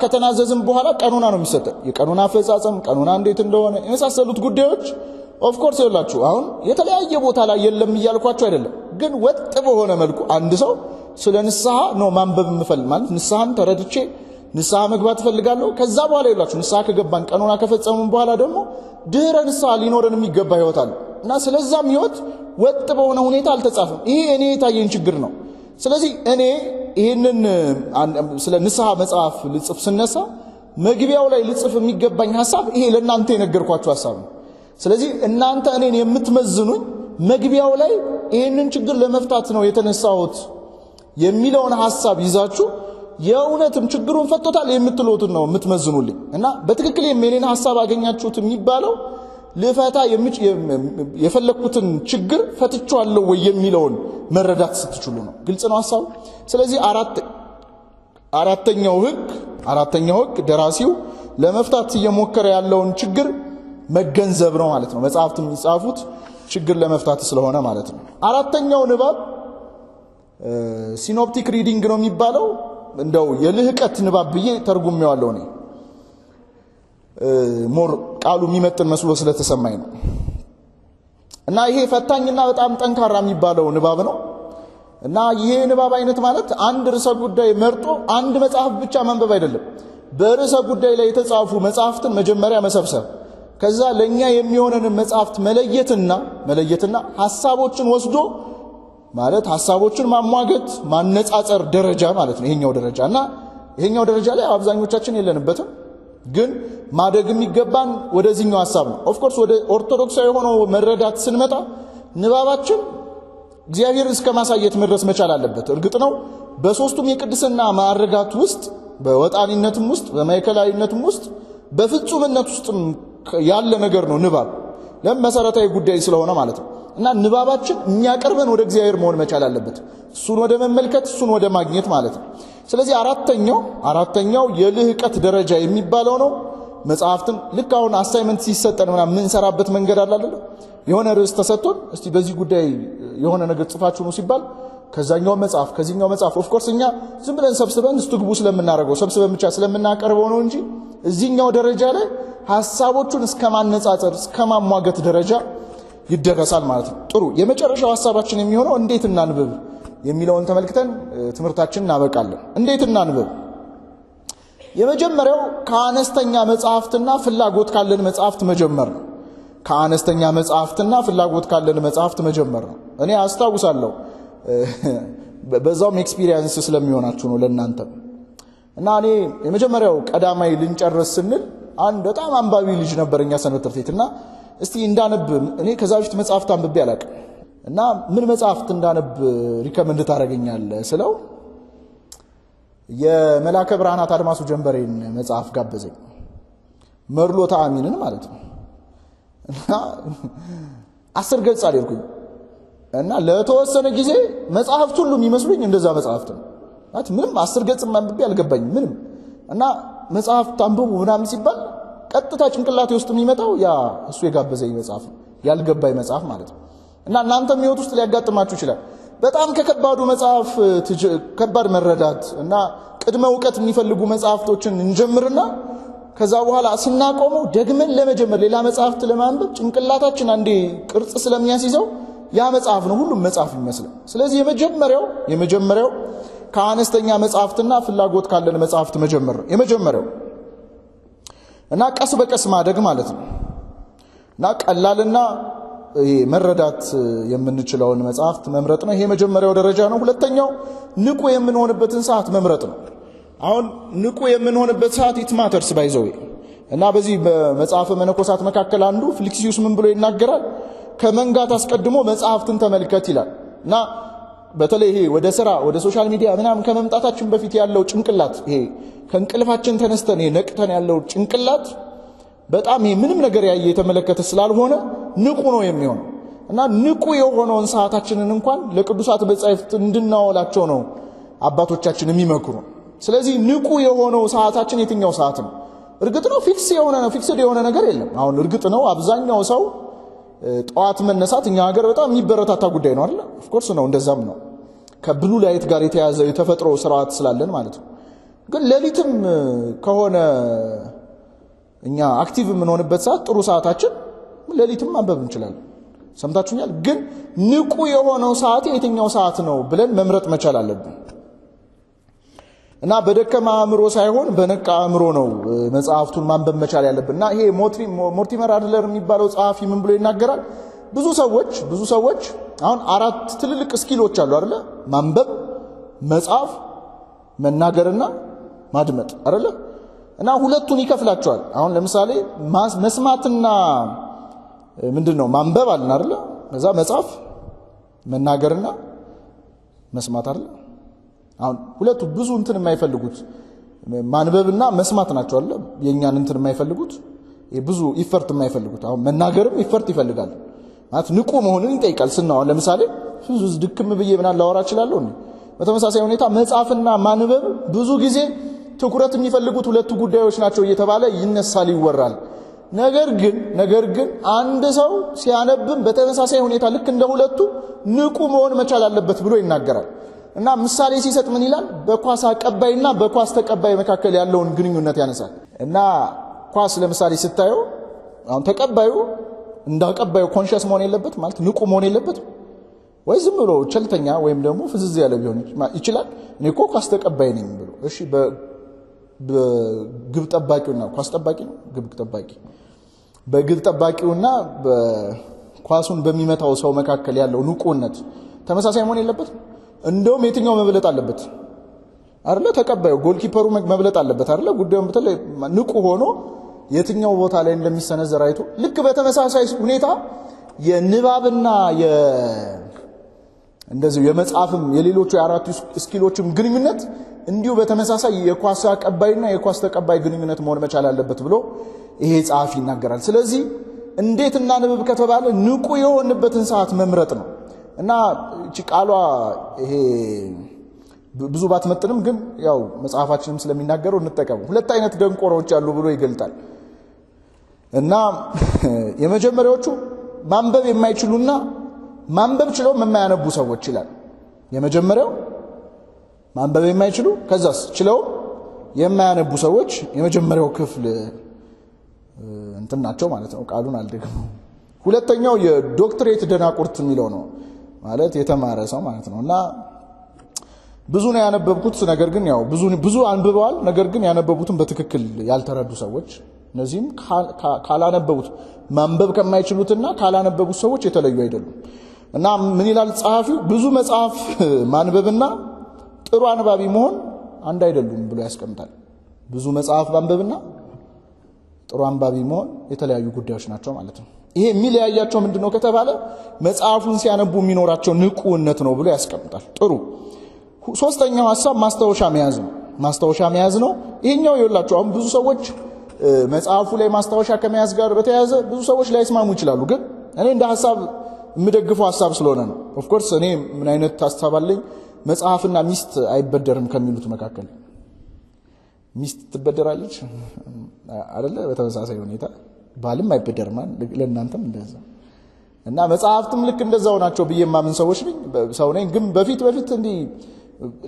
S1: ከተናዘዝም በኋላ ቀኑና ነው የሚሰጠው። የቀኑና አፈጻጸም ቀኑና እንዴት እንደሆነ የመሳሰሉት ጉዳዮች ኦፍ ኮርስ ይላችሁ አሁን የተለያየ ቦታ ላይ የለም እያልኳችሁ አይደለም። ግን ወጥ በሆነ መልኩ አንድ ሰው ስለ ንስሐ ነው ማንበብ የምፈልግ ማለት ንስሐን ተረድቼ ንስሐ መግባት ፈልጋለሁ። ከዛ በኋላ ይላችሁ ንስሐ ከገባን ቀኑና ከፈጸሙን በኋላ ደግሞ ድህረ ንስሐ ሊኖረን የሚገባ ህይወት አለ እና ስለዛም ህይወት ወጥ በሆነ ሁኔታ አልተጻፈም። ይሄ እኔ የታየኝ ችግር ነው። ስለዚህ እኔ ይሄንን ስለ ንስሐ መጽሐፍ ልጽፍ ስነሳ መግቢያው ላይ ልጽፍ የሚገባኝ ሐሳብ ይሄ ለእናንተ የነገርኳችሁ ሐሳብ ነው። ስለዚህ እናንተ እኔን የምትመዝኑኝ መግቢያው ላይ ይሄንን ችግር ለመፍታት ነው የተነሳሁት የሚለውን ሐሳብ ይዛችሁ የእውነትም ችግሩን ፈቶታል የምትሉትን ነው የምትመዝኑልኝ እና በትክክል የኔን ሐሳብ አገኛችሁት የሚባለው ልፈታ የፈለኩትን ችግር ፈትቻለሁ ወይ የሚለውን መረዳት ስትችሉ ነው። ግልጽ ነው ሐሳቡ። ስለዚህ አራተኛው ህግ ደራሲው ለመፍታት እየሞከረ ያለውን ችግር መገንዘብ ነው ማለት ነው። መጽሐፍት የሚጻፉት ችግር ለመፍታት ስለሆነ ማለት ነው። አራተኛው ንባብ ሲኖፕቲክ ሪዲንግ ነው የሚባለው። እንደው የልህቀት ንባብ ብዬ ተርጉሜዋለሁ እኔ ሞር ቃሉ የሚመጥን መስሎ ስለተሰማኝ ነው። እና ይሄ ፈታኝና በጣም ጠንካራ የሚባለው ንባብ ነው። እና ይሄ ንባብ አይነት ማለት አንድ ርዕሰ ጉዳይ መርጦ አንድ መጽሐፍ ብቻ ማንበብ አይደለም። በርዕሰ ጉዳይ ላይ የተጻፉ መጽሐፍትን መጀመሪያ መሰብሰብ፣ ከዛ ለኛ የሚሆነን መጽሐፍት መለየትና ሐሳቦችን ወስዶ ማለት ሐሳቦችን ማሟገት ማነጻጸር ደረጃ ማለት ነው ይሄኛው ደረጃ። እና ይሄኛው ደረጃ ላይ አብዛኞቻችን የለንበትም፣ ግን ማደግ የሚገባን ወደዚህኛው ሐሳብ ነው። ኦፍ ኮርስ ወደ ኦርቶዶክሳዊ የሆነው መረዳት ስንመጣ ንባባችን እግዚአብሔር እስከ ማሳየት መድረስ መቻል አለበት። እርግጥ ነው በሶስቱም የቅድስና ማዕረጋት ውስጥ በወጣኒነትም ውስጥ በማይከላዊነትም ውስጥ በፍጹምነት ውስጥ ያለ ነገር ነው ንባብ። ለመሰረታዊ ጉዳይ ስለሆነ ማለት ነው። እና ንባባችን የሚያቀርበን ወደ እግዚአብሔር መሆን መቻል አለበት። እሱን ወደ መመልከት እሱን ወደ ማግኘት ማለት ነው። ስለዚህ አራተኛው የልህቀት ደረጃ የሚባለው ነው። መጽሐፍትን ልክ አሁን አሳይመንት ሲሰጠን ምናምን ምን ሰራበት መንገድ አለ አይደል? የሆነ ርዕስ ተሰጥቶን እስቲ በዚህ ጉዳይ የሆነ ነገር ጽፋችሁ ነው ሲባል ከዛኛው መጽሐፍ ከዚህኛው መጽሐፍ ኦፍ ኮርስ እኛ ዝም ብለን ሰብስበን ስትግቡ ስለምናደርገው ሰብስበን ብቻ ስለምናቀርበው ነው እንጂ እዚህኛው ደረጃ ላይ ሐሳቦቹን እስከማነጻጸር እስከማሟገት ደረጃ ይደረሳል ማለት ነው። ጥሩ የመጨረሻው ሐሳባችን የሚሆነው እንዴት እናንብብ የሚለውን ተመልክተን ትምህርታችንን እናበቃለን። እንዴት እናንብብ? የመጀመሪያው ከአነስተኛ መጽሐፍትና ፍላጎት ካለን መጽሐፍት መጀመር ነው። ከአነስተኛ መጽሐፍትና ፍላጎት ካለን መጽሐፍት መጀመር ነው። እኔ አስታውሳለሁ በዛውም ኤክስፒሪየንስ ስለሚሆናችሁ ነው ለእናንተ። እና እኔ የመጀመሪያው ቀዳማይ ልንጨርስ ስንል አንድ በጣም አንባቢ ልጅ ነበርኛ ሰንበት ትምህርት ቤት እና እስቲ እንዳነብ እኔ ከዛ በፊት መጽሐፍት አንብቤ አላውቅም እና ምን መጽሐፍት እንዳነብ ሪከመንድ ታደርገኛለህ ስለው የመላከ ብርሃናት አድማሱ ጀንበሬን መጽሐፍ ጋበዘኝ። መርሎታ አሚንን ማለት ነው። እና 10 ገጽ አልኩኝ እና ለተወሰነ ጊዜ መጽሐፍት ሁሉ የሚመስሉኝ እንደዛ መጽሐፍት ነው ማለት ምንም 10 ገጽ አንብቤ አልገባኝ ምንም። እና መጽሐፍት አንብቡ ምናምን ሲባል ቀጥታ ጭንቅላቴ ውስጥ የሚመጣው ያ እሱ የጋበዘኝ መጽሐፍ ያልገባኝ መጽሐፍ ማለት ነው። እና እናንተም ህይወት ውስጥ ሊያጋጥማችሁ ይችላል። በጣም ከከባዱ መጽሐፍ ከባድ መረዳት እና ቅድመ ዕውቀት የሚፈልጉ መጽሐፍቶችን እንጀምርና ከዛ በኋላ ስናቆመው ደግመን ለመጀመር ሌላ መጽሐፍት ለማንበብ ጭንቅላታችን አንዴ ቅርጽ ስለሚያስይዘው ያ መጽሐፍ ነው ሁሉም መጽሐፍ ይመስላል። ስለዚህ የመጀመሪያው ከአነስተኛ መጽሐፍትና ፍላጎት ካለን መጽሐፍት መጀመር ነው የመጀመሪያው። እና ቀስ በቀስ ማደግ ማለት ነው። እና ቀላልና መረዳት የምንችለውን መጽሐፍት መምረጥ ነው። ይሄ መጀመሪያው ደረጃ ነው። ሁለተኛው ንቁ የምንሆንበትን ሰዓት መምረጥ ነው። አሁን ንቁ የምንሆንበት ሰዓት ኢት ማተርስ ባይዘው እና በዚህ በመጽሐፈ መነኮሳት መካከል አንዱ ፍሊክሲዩስ ምን ብሎ ይናገራል? ከመንጋት አስቀድሞ መጽሐፍትን ተመልከት ይላል። እና በተለይ ይሄ ወደ ስራ ወደ ሶሻል ሚዲያ ምናምን ከመምጣታችን በፊት ያለው ጭንቅላት ይሄ ከእንቅልፋችን ተነስተን ነቅተን ያለው ጭንቅላት በጣም ይሄ ምንም ነገር ያየ የተመለከተ ስላልሆነ ንቁ ነው የሚሆነው። እና ንቁ የሆነውን ሰዓታችንን እንኳን ለቅዱሳት መጻሕፍት እንድናወላቸው ነው አባቶቻችን የሚመክሩ። ስለዚህ ንቁ የሆነው ሰዓታችን የትኛው ሰዓት ነው? እርግጥ ነው ፊክስድ የሆነ ነገር የለም። አሁን እርግጥ ነው አብዛኛው ሰው ጠዋት መነሳት እኛ ሀገር በጣም የሚበረታታ ጉዳይ ነው አይደል? ኦፍ ኮርስ ነው፣ እንደዛም ነው። ከብሉ ላይት ጋር የተያዘ የተፈጥሮ ስርዓት ስላለን ማለት ነው። ግን ሌሊትም ከሆነ እኛ አክቲቭ የምንሆንበት ሰዓት ጥሩ ሰዓታችን ሌሊትም ማንበብ እንችላለን። ሰምታችሁኛል? ግን ንቁ የሆነው ሰዓት የትኛው ሰዓት ነው ብለን መምረጥ መቻል አለብን። እና በደከማ አእምሮ ሳይሆን በነቃ አእምሮ ነው መጽሐፍቱን ማንበብ መቻል ያለብን። እና ይሄ ሞርቲመር አድለር የሚባለው ጸሐፊ ምን ብሎ ይናገራል? ብዙ ሰዎች አሁን 4 ትልልቅ ስኪሎች አሉ አይደለ? ማንበብ፣ መጻፍ፣ መናገርና ማድመጥ አይደለ? እና ሁለቱን ይከፍላቸዋል። አሁን ለምሳሌ መስማትና ምንድነው ማንበብ አለን አይደለ? ከዛ መጻፍ፣ መናገርና መስማት አይደለ? አሁን ሁለቱ ብዙ እንትን የማይፈልጉት ማንበብና መስማት ናቸው አይደል? የኛን እንትን የማይፈልጉት ብዙ ኢፈርት የማይፈልጉት። አሁን መናገርም ኢፈርት ይፈልጋል ማለት ንቁ መሆንን ይጠይቃል። ስናው ለምሳሌ ብዙ ድክም ብዬ ምናምን ላወራ እችላለሁ እንዴ? በተመሳሳይ ሁኔታ መጻፍና ማንበብ ብዙ ጊዜ ትኩረት የሚፈልጉት ሁለቱ ጉዳዮች ናቸው እየተባለ ይነሳል ይወራል። ነገር ግን አንድ ሰው ሲያነብም በተመሳሳይ ሁኔታ ልክ እንደ ሁለቱ ንቁ መሆን መቻል አለበት ብሎ ይናገራል። እና ምሳሌ ሲሰጥ ምን ይላል? በኳስ አቀባይና በኳስ ተቀባይ መካከል ያለውን ግንኙነት ያነሳል። እና ኳስ ለምሳሌ ስታየው አሁን ተቀባዩ እንዳቀባዩ ኮንሺየስ መሆን የለበት ማለት ንቁ መሆን የለበት ወይ ዝም ብሎ ቸልተኛ ወይም ደግሞ ፍዝዝ ያለ ቢሆን ይችላል። እኔ እኮ ኳስ ተቀባይ ነኝ ብሎ እሺ በግብ ጠባቂውና ኳስ ጠባቂ ነው ግብ ጠባቂ በግብ ጠባቂውና በኳሱን በሚመታው ሰው መካከል ያለው ንቁነት ተመሳሳይ መሆን የለበት። እንደውም የትኛው መብለጥ አለበት አይደለ? ተቀባዩ ጎልኪፐሩ መብለጥ አለበት አይደለ? ጉዳዩን በተለይ ንቁ ሆኖ የትኛው ቦታ ላይ እንደሚሰነዘር አይቶ ልክ በተመሳሳይ ሁኔታ የንባብና እንደዚህ የመጻፍም የሌሎቹ የአራቱ ስኪሎችም ግንኙነት እንዲሁ በተመሳሳይ የኳስ አቀባይና የኳስ ተቀባይ ግንኙነት መሆን መቻል አለበት ብሎ ይሄ ጻፊ ይናገራል። ስለዚህ እንዴት እናንብብ ከተባለ ንቁ የሆንበትን ሰዓት መምረጥ ነው። እና እቺ ቃሏ ይሄ ብዙ ባትመጥንም ግን ያው መጽሐፋችንም ስለሚናገረው እንጠቀም። ሁለት አይነት ደንቆሮች አሉ ብሎ ይገልጣል። እና የመጀመሪያዎቹ ማንበብ የማይችሉና ማንበብ ችለው የማያነቡ ሰዎች ይላል። የመጀመሪያው ማንበብ የማይችሉ ከዛስ ችለው የማያነቡ ሰዎች የመጀመሪያው ክፍል እንትን ናቸው ማለት ነው። ቃሉን አልደግመው። ሁለተኛው የዶክትሬት ደናቁርት የሚለው ነው ማለት የተማረ ሰው ማለት ነው። እና ብዙ ነው ያነበብኩት ነገር ግን ያው ብዙ አንብበዋል ነገር ግን ያነበቡትን በትክክል ያልተረዱ ሰዎች እነዚህም ካላነበቡት ማንበብ ከማይችሉትና ካላነበቡት ሰዎች የተለዩ አይደሉም። እና ምን ይላል ጸሐፊው? ብዙ መጽሐፍ ማንበብና ጥሩ አንባቢ መሆን አንድ አይደሉም ብሎ ያስቀምጣል። ብዙ መጽሐፍ ማንበብና ጥሩ አንባቢ መሆን የተለያዩ ጉዳዮች ናቸው ማለት ነው። ይሄ የሚለያያቸው ምንድነው ከተባለ መጽሐፉን ሲያነቡ የሚኖራቸው ንቁነት ነው ብሎ ያስቀምጣል። ጥሩ ሶስተኛው ሐሳብ ማስታወሻ መያዝ ነው። ይሄኛው ይወላችሁ አሁን ብዙ ሰዎች መጽሐፉ ላይ ማስታወሻ ከመያዝ ጋር በተያያዘ ብዙ ሰዎች ላይስማሙ ይችላሉ። ግን እኔ እንደ ሐሳብ የምደግፈው ሐሳብ ስለሆነ ነው። ኦፍ ኮርስ እኔ ምን አይነት ሐሳብ አለኝ? መጽሐፍና ሚስት አይበደርም ከሚሉት መካከል ሚስት ትበደራለች አይደለ? በተመሳሳይ ሁኔታ ባልም አይበደርም ለእናንተም እንደዛ። እና መጽሐፍትም ልክ እንደዛው ናቸው ብዬ ማምን ሰው ነኝ። ግን በፊት እንዲህ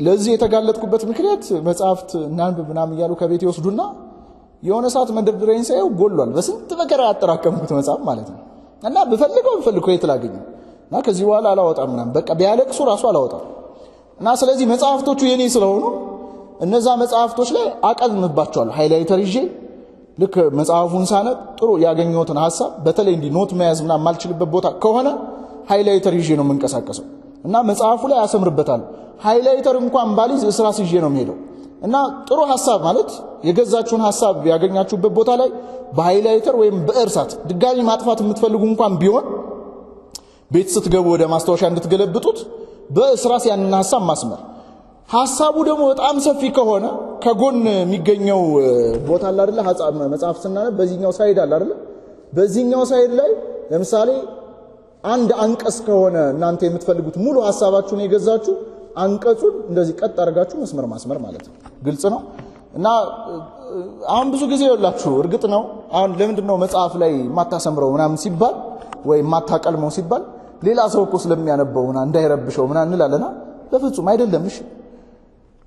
S1: ለዚህ የተጋለጥኩበት ምክንያት መጽሐፍት እናንብብ ምናምን እያሉ ከቤት ይወስዱና የሆነ ሰዓት መደርደሪያን ሳይው ጎሏል። በስንት መከራ ያጠራቀምኩት መጽሐፍ ማለት ነው። እና ብፈልገው የት ላገኘው? እና ከዚህ በኋላ አላወጣም ምናምን በቃ ቢያለቅሱ ራሱ አላወጣም። እና ስለዚህ መጽሐፍቶቹ የኔ ስለሆኑ እነዛ መጽሐፍቶች ላይ አቀልምባቸዋለሁ ሃይላይተር ይዤ ልክ መጽሐፉን ሳነብ ጥሩ ያገኘሁትን ሐሳብ በተለይ እንዲህ ኖት መያዝ ምናምን ማልችልበት ቦታ ከሆነ ሃይላይተር ይዤ ነው የምንቀሳቀሰው። እና መጽሐፉ ላይ አሰምርበታል። ሃይላይተር እንኳን ባሊዝ እስራስ ይዤ ነው የምሄደው። እና ጥሩ ሐሳብ ማለት የገዛችሁን ሐሳብ ያገኛችሁበት ቦታ ላይ በሃይላይተር ወይም በእርሳት ድጋሚ ማጥፋት የምትፈልጉ እንኳን ቢሆን ቤት ስትገቡ ወደ ማስታወሻ እንድትገለብጡት በእስራስ ያንን ሐሳብ ማስመር። ሐሳቡ ደግሞ በጣም ሰፊ ከሆነ ከጎን የሚገኘው ቦታ አለ አይደል? መጽሐፍ ስናነብ በዚህኛው ሳይድ አለ አይደል? በዚህኛው ሳይድ ላይ ለምሳሌ አንድ አንቀጽ ከሆነ እናንተ የምትፈልጉት ሙሉ ሐሳባችሁን የገዛችሁ አንቀጹን እንደዚህ ቀጥ አድርጋችሁ መስመር ማስመር ማለት ነው። ግልጽ ነው። እና አሁን ብዙ ጊዜ ይወላችሁ እርግጥ ነው አሁን ለምንድነው መጽሐፍ ላይ ማታሰምረው ምናምን ሲባል ወይ ማታቀልመው ሲባል ሌላ ሰው እኮ ስለሚያነበውና እንዳይረብሸው ምናምን እንላለና በፍጹም አይደለም። እሺ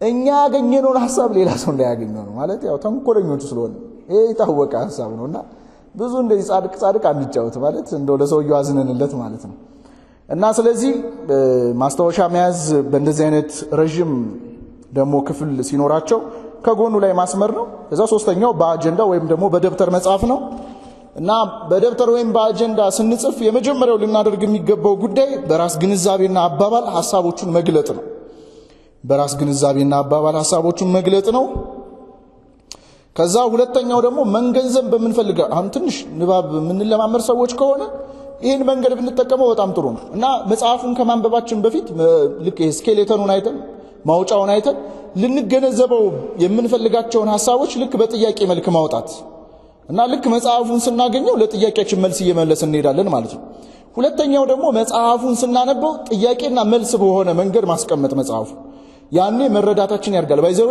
S1: እኛ ያገኘነውን ሐሳብ ሌላ ሰው እንዳያገኘው ነው ማለት ያው ተንኮለኞች ስለሆነ ይሄ የታወቀ ሐሳብ ነውና ብዙ እንደዚህ ጻድቅ አንጫወት ማለት እንደው ለሰውየው አዝነንለት ማለት ነው። እና ስለዚህ ማስታወሻ መያዝ በእንደዚህ አይነት ረጅም ደግሞ ክፍል ሲኖራቸው ከጎኑ ላይ ማስመር ነው። ከዛ ሶስተኛው በአጀንዳ ወይም ደግሞ በደብተር መጻፍ ነው። እና በደብተር ወይም በአጀንዳ ስንጽፍ የመጀመሪያው ልናደርግ የሚገባው ጉዳይ በራስ ግንዛቤና አባባል ሐሳቦቹን መግለጥ ነው። በራስ ግንዛቤና አባባል ሐሳቦቹን መግለጥ ነው። ከዛ ሁለተኛው ደግሞ መንገንዘብ በመንፈልገው አሁን ትንሽ ንባብ የምንለማመር ሰዎች ከሆነ ይሄን መንገድ ብንጠቀመው በጣም ጥሩ ነው። እና መጽሐፉን ከማንበባችን በፊት ልክ ስኬሌተኑን አይተን ማውጫውን አይተን ልንገነዘበው የምንፈልጋቸውን ሐሳቦች ልክ በጥያቄ መልክ ማውጣት እና ልክ መጽሐፉን ስናገኘው ለጥያቄያችን መልስ እየመለስን እንሄዳለን ማለት ነው። ሁለተኛው ደግሞ መጽሐፉን ስናነበው ጥያቄና መልስ በሆነ መንገድ ማስቀመጥ መጽሐፉ ያኔ መረዳታችን ያድጋል። ባይዘው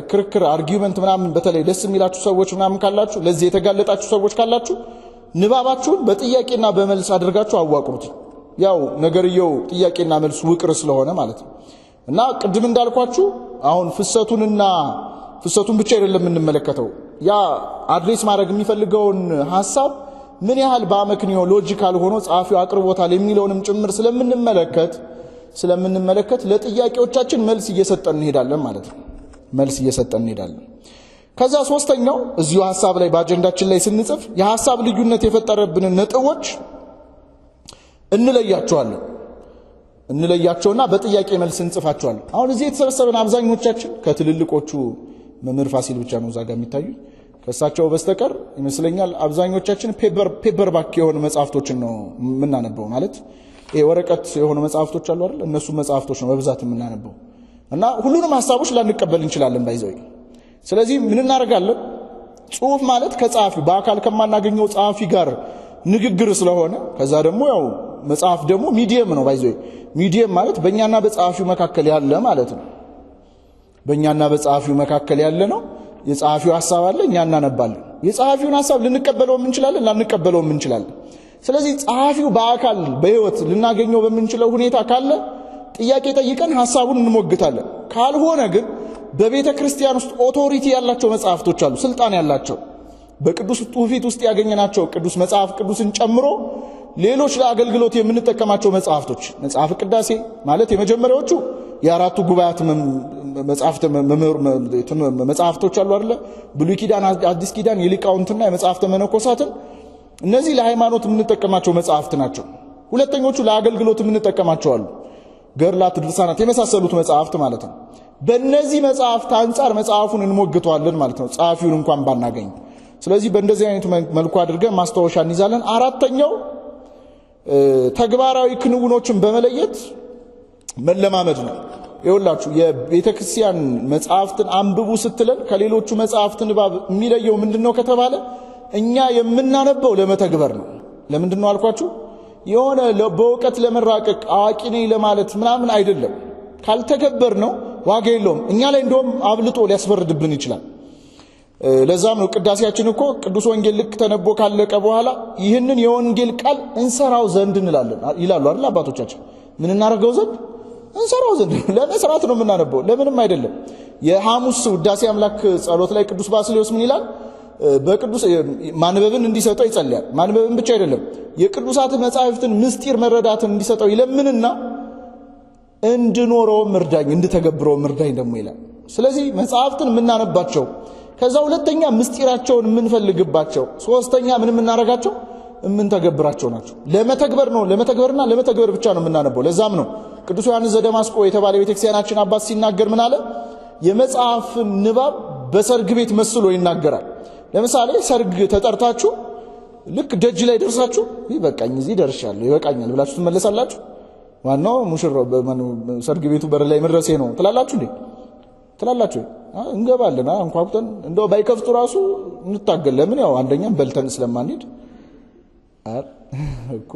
S1: ክርክር አርጊውመንት ምናምን በተለይ ደስ የሚላችሁ ሰዎች ምናምን ካላችሁ ለዚህ የተጋለጣችሁ ሰዎች ካላችሁ ንባባችሁን በጥያቄና በመልስ አድርጋችሁ አዋቅሩት። ያው ነገርየው ጥያቄና መልስ ውቅር ስለሆነ ማለት ነው። እና ቅድም እንዳልኳችሁ አሁን ፍሰቱን ብቻ አይደለም የምንመለከተው ያ አድሬስ ማድረግ የሚፈልገውን ሐሳብ ምን ያህል በአመክንዮ ሎጂካል ሆኖ ጻፊው አቅርቦታል የሚለውንም ጭምር ስለምንመለከት ለጥያቄዎቻችን መልስ እየሰጠን እንሄዳለን ማለት ነው። መልስ እየሰጠን እንሄዳለን። ከዛ ሶስተኛው እዚሁ ሐሳብ ላይ በአጀንዳችን ላይ ስንጽፍ የሐሳብ ልዩነት የፈጠረብንን ነጥቦች እንለያቸውና በጥያቄ መልስ እንጽፋቸዋለን። አሁን እዚህ የተሰበሰበን አብዛኞቻችን ከትልልቆቹ መምህር ፋሲል ብቻ ነው ዛጋ የሚታዩ ከሳቸው በስተቀር ይመስለኛል አብዛኞቻችን ፔፐር ባክ የሆኑ መጽሐፍቶችን ነው የምናነበው። ማለት ወረቀት የሆኑ መጽሐፍቶች አሉ አይደል? እነሱ መጽሐፍቶች ነው በብዛት የምናነበው እና ሁሉንም ሐሳቦች ላንቀበል እንችላለን ባይዘው። ስለዚህ ምን እናደርጋለን? ጽሁፍ ማለት ከጻፊው በአካል ከማናገኘው ጻፊ ጋር ንግግር ስለሆነ ከዛ ደግሞ ያው መጽሐፍ ደግሞ ሚዲየም ነው ባይዘው። ሚዲየም ማለት በእኛና በጻፊው መካከል ያለ ማለት ነው። በእኛና በጻፊው መካከል ያለ ነው። የጻፊው ሐሳብ አለ፣ እኛ እናነባለን። የጻፊውን ሐሳብ ልንቀበለውም እንችላለን፣ ላንቀበለውም እንችላለን። ስለዚህ ጻፊው በአካል በህይወት ልናገኘው በምንችለው ሁኔታ ካለ ጥያቄ ጠይቀን ሐሳቡን እንሞግታለን። ካልሆነ ግን በቤተ ክርስቲያን ውስጥ ኦቶሪቲ ያላቸው መጽሐፍቶች አሉ፣ ስልጣን ያላቸው በቅዱስ ትውፊት ውስጥ ያገኘናቸው ቅዱስ መጽሐፍ ቅዱስን ጨምሮ ሌሎች ለአገልግሎት የምንጠቀማቸው መጽሐፍቶች መጽሐፍ ቅዳሴ ማለት የመጀመሪያዎቹ የአራቱ ጉባኤያት መጽሐፍቶች አሉ አይደል? ብሉይ ኪዳን፣ አዲስ ኪዳን፣ የሊቃውንትና የመጽሐፍተ መነኮሳትን እነዚህ ለሃይማኖት የምንጠቀማቸው መጽሐፍት ናቸው። ሁለተኞቹ ለአገልግሎት የምንጠቀማቸው አሉ፣ ገድላት፣ ድርሳናት የመሳሰሉት መጽሐፍት ማለት ነው። በእነዚህ መጽሐፍት አንጻር መጽሐፉን እንሞግተዋለን ማለት ነው ጻፊውን እንኳን ባናገኝ። ስለዚህ በእንደዚህ አይነት መልኩ አድርገን ማስታወሻ እንይዛለን። አራተኛው ተግባራዊ ክንውኖችን በመለየት መለማመድ ነው። ይኸውላችሁ የቤተ ክርስቲያን መጽሐፍትን አንብቡ ስትለን ከሌሎቹ መጽሐፍት ንባብ የሚለየው ምንድነው ከተባለ እኛ የምናነበው ለመተግበር ነው። ለምንድነው አልኳችሁ? የሆነ በእውቀት ለመራቀቅ አዋቂ ነኝ ለማለት ምናምን አይደለም። ካልተገበር ነው ዋጋ የለውም። እኛ ላይ እንደውም አብልጦ ሊያስፈርድብን ይችላል። ለዛም ነው ቅዳሴያችን እኮ ቅዱስ ወንጌል ልክ ተነቦ ካለቀ በኋላ ይህንን የወንጌል ቃል እንሰራው ዘንድ እንላለን ይላሉ አይደል አባቶቻችን። ምን እናረጋው ዘንድ? እንሰራው ዘንድ። ለመስራት ነው የምናነበው፣ ለምንም አይደለም። የሐሙስ ውዳሴ አምላክ ጸሎት ላይ ቅዱስ ባስልዮስ ምን ይላል? በቅዱስ ማንበብን እንዲሰጠው ይጸልያል። ማንበብን ብቻ አይደለም የቅዱሳት መጻሕፍትን ምስጢር መረዳትን እንዲሰጠው ይለምንና እንድኖረው ምርዳኝ እንድተገብረው ምርዳኝ ደግሞ ይላል። ስለዚህ መጽሐፍትን የምናነባቸው ከዛ ሁለተኛ ምስጢራቸውን የምንፈልግባቸው፣ ሶስተኛ ምን የምናረጋቸው የምንተገብራቸው ናቸው። ለመተግበር ነው ለመተግበርና ለመተግበር ብቻ ነው የምናነበው። ለዛም ነው ቅዱስ ዮሐንስ ዘደማስቆ የተባለ ቤተክርስቲያናችን አባት ሲናገር ምን አለ? የመጽሐፍን ንባብ በሰርግ ቤት መስሎ ይናገራል። ለምሳሌ ሰርግ ተጠርታችሁ ልክ ደጅ ላይ ደርሳችሁ ይበቃኝ እዚህ ደርሻለሁ ይበቃኛል ብላችሁ ትመለሳላችሁ? ዋናው ሙሽራው ሰርግ ቤቱ በር ላይ መድረሴ ነው ትላላችሁ እንዴ? ትላላችሁ? እንገባለን እንኳን እንደው ባይከፍቱ ራሱ እንታገል። ለምን? ያው አንደኛም በልተን ስለማንሄድ እኮ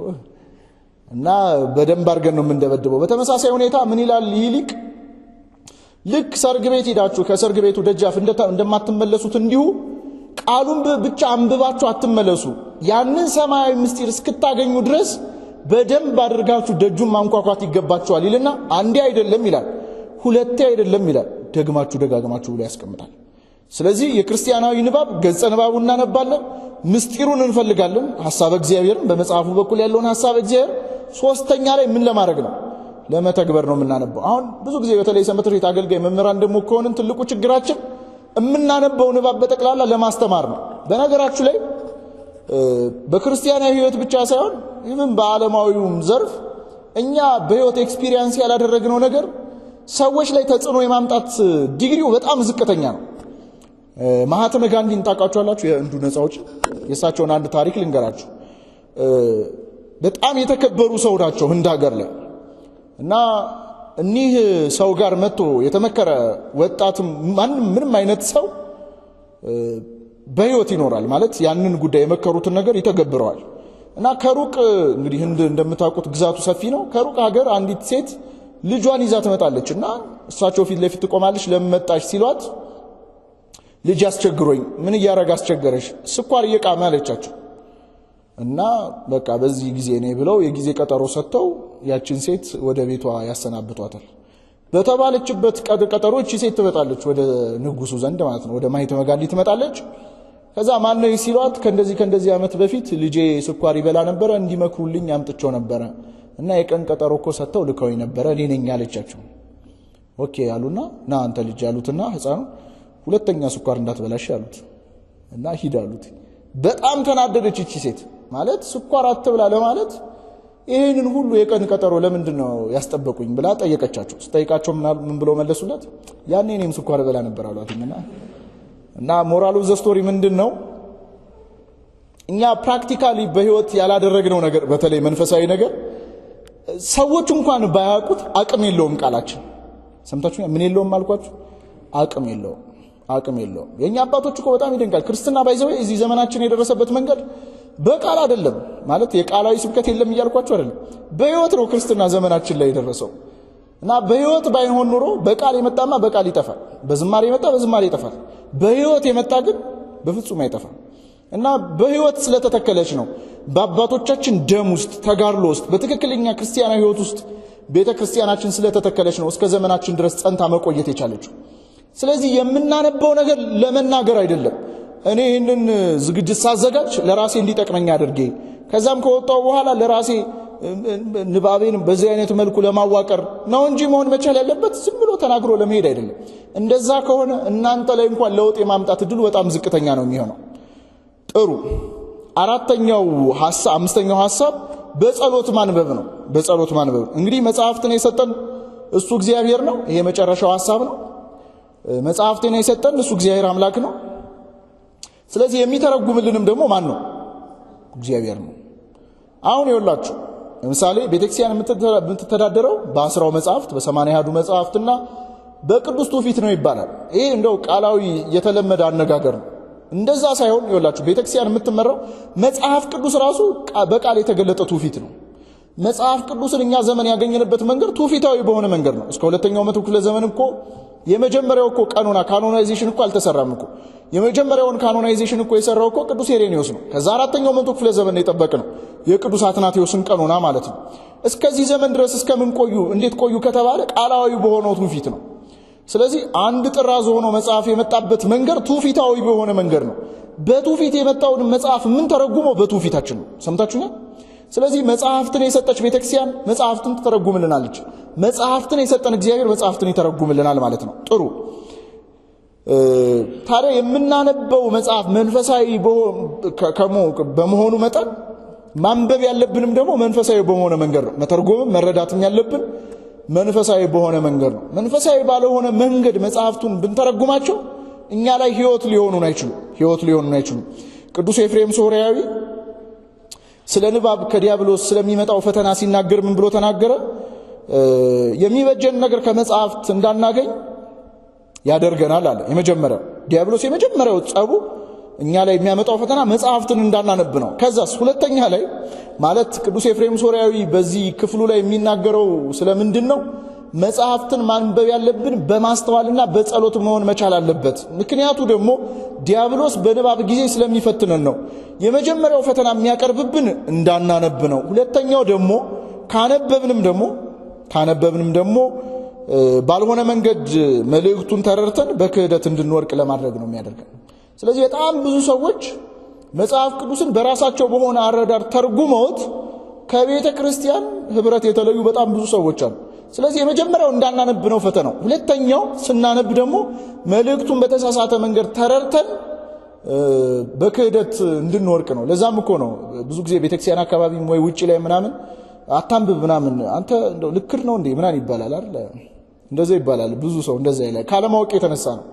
S1: እና በደንብ አድርገን ነው የምንደበድበው። በተመሳሳይ ሁኔታ ምን ይላል ይህ ሊቅ? ልክ ሰርግ ቤት ሄዳችሁ ከሰርግ ቤቱ ደጃፍ እንደማትመለሱት እንዲሁ ቃሉን ብቻ አንብባችሁ አትመለሱ። ያንን ሰማያዊ ምስጢር እስክታገኙ ድረስ በደንብ አድርጋችሁ ደጁን ማንኳኳት ይገባችኋል ይልና አንዴ አይደለም ይላል፣ ሁለቴ አይደለም ይላል፣ ደጋግማችሁ ብሎ ያስቀምጣል። ስለዚህ የክርስቲያናዊ ንባብ ገጸ ንባቡን እናነባለን፣ ምስጢሩን እንፈልጋለን፣ ሐሳበ እግዚአብሔርን በመጽሐፉ በኩል ያለውን ሐሳበ እግዚአብሔር። ሶስተኛ ላይ ምን ለማድረግ ነው? ለመተግበር ነው የምናነበው። አሁን ብዙ ጊዜ በተለይ ሰንበት ቤት አገልጋይ መምህራን ደግሞ ከሆነን ትልቁ ችግራችን የምናነበው ንባብ በጠቅላላ ለማስተማር ነው። በነገራችሁ ላይ በክርስቲያናዊ ሕይወት ብቻ ሳይሆን ይህም በዓለማዊውም ዘርፍ እኛ በሕይወት ኤክስፒሪየንስ ያላደረግነው ነገር ሰዎች ላይ ተጽዕኖ የማምጣት ዲግሪው በጣም ዝቅተኛ ነው። ማህተመ ጋንዲን ታውቃቸዋላችሁ? የህንዱ ነፃ አውጪ። የእሳቸውን አንድ ታሪክ ልንገራችሁ። በጣም የተከበሩ ሰው ናቸው ህንድ ሀገር ላይ እና እኒህ ሰው ጋር መጥቶ የተመከረ ወጣትም ምንም አይነት ሰው በህይወት ይኖራል ማለት ያንን ጉዳይ የመከሩትን ነገር ይተገብረዋል። እና ከሩቅ እንግዲህ ህንድ እንደምታውቁት ግዛቱ ሰፊ ነው። ከሩቅ ሀገር አንዲት ሴት ልጇን ይዛ ትመጣለችና እሳቸው ፊት ለፊት ትቆማለች። ለመጣሽ ሲሏት ልጅ አስቸግሮኝ ምን ያረጋ አስቸገረሽ? ስኳር እየቃመ አለቻቸው። እና በቃ በዚህ ጊዜ ነው ብለው የጊዜ ቀጠሮ ሰጥተው ያችን ሴት ወደ ቤቷ ያሰናብቷታል። በተባለችበት ቀጠሮ እቺ ሴት ትመጣለች ወደ ንጉሱ ዘንድ ማለት ነው። ወደ ማኅተመ ጋዲ ትመጣለች። ከዛ ማን ነው ሲሏት ከእንደዚህ ዓመት በፊት ልጄ ስኳር ይበላ ነበር እንዲመክሩልኝ አምጥቸው ነበር እና የቀን ቀጠሮ እኮ ሰጥተው ልከውኝ ነበር እኔ ነኝ አለቻቸው። ኦኬ ያሉና ና አንተ ልጅ ያሉትና ህፃኑ ሁለተኛ ስኳር እንዳትበላሽ ያሉት እና ሂድ አሉት። በጣም ተናደደች እቺ ሴት ማለት ስኳር አትብላ ለማለት ይሄንን ሁሉ የቀን ቀጠሮ ለምንድን ነው ያስጠበቁኝ ብላ ጠየቀቻቸው። ስጠይቃቸው ምን ብለው መለሱላት? ያኔ እኔም ስኳር በላ ነበር አሏትና እና ሞራል ኦፍ ዘ ስቶሪ ምንድነው? እኛ ፕራክቲካሊ በህይወት ያላደረግነው ነገር በተለይ መንፈሳዊ ነገር ሰዎች እንኳን ባያውቁት አቅም የለውም። ቃላችን ሰምታችሁ ምን የለውም አልኳችሁ? አቅም የለውም። የኛ አባቶች እኮ በጣም ይደንቃል። ክርስትና ባይዘው እዚህ ዘመናችን የደረሰበት መንገድ በቃል አይደለም ማለት የቃላዊ ስብከት የለም እያልኳችሁ አይደለም። በህይወት ነው ክርስትና ዘመናችን ላይ የደረሰው እና በህይወት ባይሆን ኑሮ በቃል የመጣማ በቃል ይጠፋል፣ በዝማሬ የመጣ በዝማሬ ይጠፋል። በህይወት የመጣ ግን በፍጹም አይጠፋም። እና በህይወት ስለተተከለች ነው በአባቶቻችን ደም ውስጥ ተጋድሎ ውስጥ በትክክለኛ ክርስቲያናዊ ህይወት ውስጥ ቤተክርስቲያናችን ስለተተከለች ነው እስከ ዘመናችን ድረስ ጸንታ መቆየት የቻለችው። ስለዚህ የምናነበው ነገር ለመናገር አይደለም። እኔ ይህንን ዝግጅት ሳዘጋጅ ለራሴ እንዲጠቅመኝ አድርጌ ከዛም ከወጣው በኋላ ለራሴ ንባቤን በዚህ አይነት መልኩ ለማዋቀር ነው እንጂ መሆን መቻል ያለበት ዝም ብሎ ተናግሮ ለመሄድ አይደለም። እንደዛ ከሆነ እናንተ ላይ እንኳን ለውጥ የማምጣት እድሉ በጣም ዝቅተኛ ነው የሚሆነው። ጥሩ አምስተኛው ሐሳብ በጸሎት ማንበብ ነው። በጸሎት ማንበብ እንግዲህ መጽሐፍትን የሰጠን እሱ እግዚአብሔር ነው። ይሄ መጨረሻው ሐሳብ ነው። መጽሐፍትን የሰጠን እሱ እግዚአብሔር አምላክ ነው። ስለዚህ የሚተረጉምልንም ደግሞ ማን ነው? እግዚአብሔር ነው። አሁን ይወላችሁ ለምሳሌ ቤተክርስቲያን የምትተዳደረው በ10 መጽሐፍት በ80 መጽሐፍትና በቅዱስ ትውፊት ነው ይባላል። ይሄ እንደው ቃላዊ የተለመደ አነጋገር ነው። እንደዛ ሳይሆን ይወላችሁ ቤተክርስቲያን የምትመራው መጽሐፍ ቅዱስ ራሱ በቃል የተገለጠ ትውፊት ነው። መጽሐፍ ቅዱስን እኛ ዘመን ያገኘንበት መንገድ ትውፊታዊ በሆነ መንገድ ነው። እስከ ሁለተኛው መቶ ክፍለ ዘመን እኮ የመጀመሪያው እኮ ካኖናይዜሽን እኮ አልተሰራም እኮ። የመጀመሪያውን ካኖናይዜሽን እኮ የሰራው እኮ ቅዱስ ኢሬኒዮስ ነው። ከዛ አራተኛው መቶ ክፍለ ዘመን ነው የጠበቅነው የቅዱስ አትናቴዎስን ቀኖና ማለት ነው። እስከዚህ ዘመን ድረስ እስከምን ቆዩ? እንዴት ቆዩ ከተባለ ቃላዊ በሆነው ትውፊት ነው። ስለዚህ አንድ ጥራዝ ሆኖ መጽሐፍ የመጣበት መንገድ ትውፊታዊ በሆነ መንገድ ነው። በትውፊት የመጣውን መጽሐፍ ምን ተረጉመው በትውፊታችን ነው። ሰምታችሁኛል? ስለዚህ መጽሐፍትን የሰጠች ቤተክርስቲያን መጽሐፍትን ተተረጉምልናለች። መጽሐፍትን የሰጠን እግዚአብሔር መጽሐፍትን ይተረጉምልናል ማለት ነው። ጥሩ ታዲያ የምናነበው መጽሐፍ መንፈሳዊ በመሆኑ መጠን ማንበብ ያለብንም ደግሞ መንፈሳዊ በሆነ መንገድ ነው። መተርጎምም መረዳትም ያለብን መንፈሳዊ በሆነ መንገድ ነው። መንፈሳዊ ባለሆነ መንገድ መጽሐፍቱን ብንተረጉማቸው እኛ ላይ ሕይወት ሊሆኑን አይችሉም። ቅዱስ ኤፍሬም ሶርያዊ ስለ ንባብ ከዲያብሎስ ስለሚመጣው ፈተና ሲናገር ምን ብሎ ተናገረ? የሚበጀን ነገር ከመጽሐፍት እንዳናገኝ ያደርገናል አለ። ዲያብሎስ የመጀመሪያው ጸቡ እኛ ላይ የሚያመጣው ፈተና መጽሐፍትን እንዳናነብ ነው። ከዛስ ሁለተኛ ላይ ማለት ቅዱስ ኤፍሬም ሶርያዊ በዚህ ክፍሉ ላይ የሚናገረው ስለምንድን ነው? መጽሐፍትን ማንበብ ያለብን በማስተዋልና በጸሎት መሆን መቻል አለበት። ምክንያቱ ደግሞ ዲያብሎስ በንባብ ጊዜ ስለሚፈትነን ነው። የመጀመሪያው ፈተና የሚያቀርብብን እንዳናነብ ነው። ሁለተኛው ደግሞ ካነበብንም ደግሞ ባልሆነ መንገድ መልእክቱን ተረድተን በክህደት እንድንወርቅ ለማድረግ ነው የሚያደርገን። ስለዚህ በጣም ብዙ ሰዎች መጽሐፍ ቅዱስን በራሳቸው በሆነ አረዳድ ተርጉመውት ከቤተ ክርስቲያን ህብረት የተለዩ በጣም ብዙ ሰዎች አሉ። ስለዚህ የመጀመሪያው እንዳናነብ ነው ፈተናው። ሁለተኛው ስናነብ ደግሞ መልእክቱን በተሳሳተ መንገድ ተረድተን በክህደት እንድንወርቅ ነው። ለዛም እኮ ነው ብዙ ጊዜ ቤተክርስቲያን አካባቢ ወይ ውጪ ላይ ምናምን አታንብብ ምናምን አንተ እንደው ልክር ነው እንዴ ምናን ይባላል አይደል? እንደዛ ይባላል። ብዙ ሰው እንደዛ ይላል ካለማወቅ የተነሳ ነው።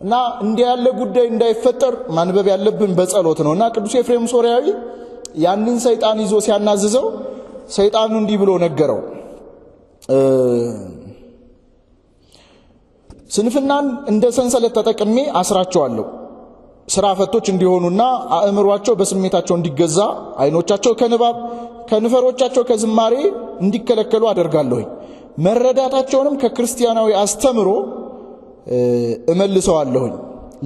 S1: እና እንዲህ ያለ ጉዳይ እንዳይፈጠር ማንበብ ያለብን በጸሎት ነውና ቅዱስ ኤፍሬም ሶርያዊ ያንን ሰይጣን ይዞ ሲያናዝዘው ሰይጣኑ እንዲህ ብሎ ነገረው። ስንፍናን እንደ ሰንሰለት ተጠቅሜ አስራቸዋለሁ። ስራ ፈቶች እንዲሆኑና አእምሯቸው በስሜታቸው እንዲገዛ፣ አይኖቻቸው ከንባብ ከንፈሮቻቸው ከዝማሬ እንዲከለከሉ አደርጋለሁ። መረዳታቸውንም ከክርስቲያናዊ አስተምሮ እመልሰዋለሁኝ።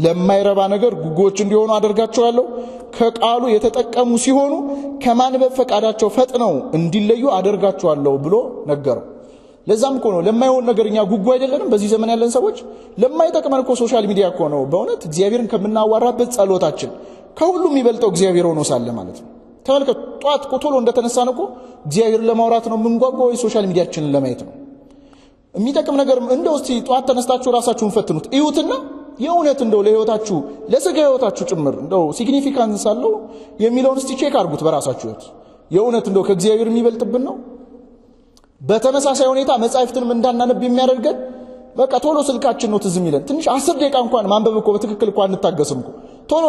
S1: ለማይረባ ነገር ጉጉዎች እንዲሆኑ አደርጋቸዋለሁ። ከቃሉ የተጠቀሙ ሲሆኑ ከማንበብ ፈቃዳቸው ፈጥነው እንዲለዩ አደርጋቸዋለሁ ብሎ ነገረው። ለዛም እኮ ነው ለማይሆን ነገርኛ ጉጉ አይደለንም በዚህ ዘመን ያለን ሰዎች። ለማይጠቅመን እኮ ሶሻል ሚዲያ እኮ ነው በእውነት እግዚአብሔርን ከምናዋራበት ጸሎታችን ከሁሉም የሚበልጠው እግዚአብሔር ሆኖ ሳለ ማለት ነው። ተመልከቱ፣ ጧት ቶሎ እንደተነሳን እኮ እግዚአብሔርን ለማውራት ነው የምንጓጓው ወይ ሶሻል ሚዲያችንን ለማየት ነው? የሚጠቅም ነገር እንደው እስቲ ጧት ተነስታችሁ ራሳችሁን ፈትኑት እዩትና የእውነት እንደው ለህይወታችሁ ለስጋ ህይወታችሁ ጭምር እንደው ሲግኒፊካንስ አለው የሚለውን እስቲ ቼክ አድርጉት በራሳችሁ ህይወት። የእውነት እንደው ከእግዚአብሔር የሚበልጥብን ነው? በተመሳሳይ ሁኔታ መጻሕፍትንም እንዳናነብ የሚያደርገን በቃ ቶሎ ስልካችን ነው ትዝ የሚለን። ትንሽ 10 ደቂቃ እንኳን ማንበብ እኮ በትክክል እንኳን እንታገስም እኮ ቶሎ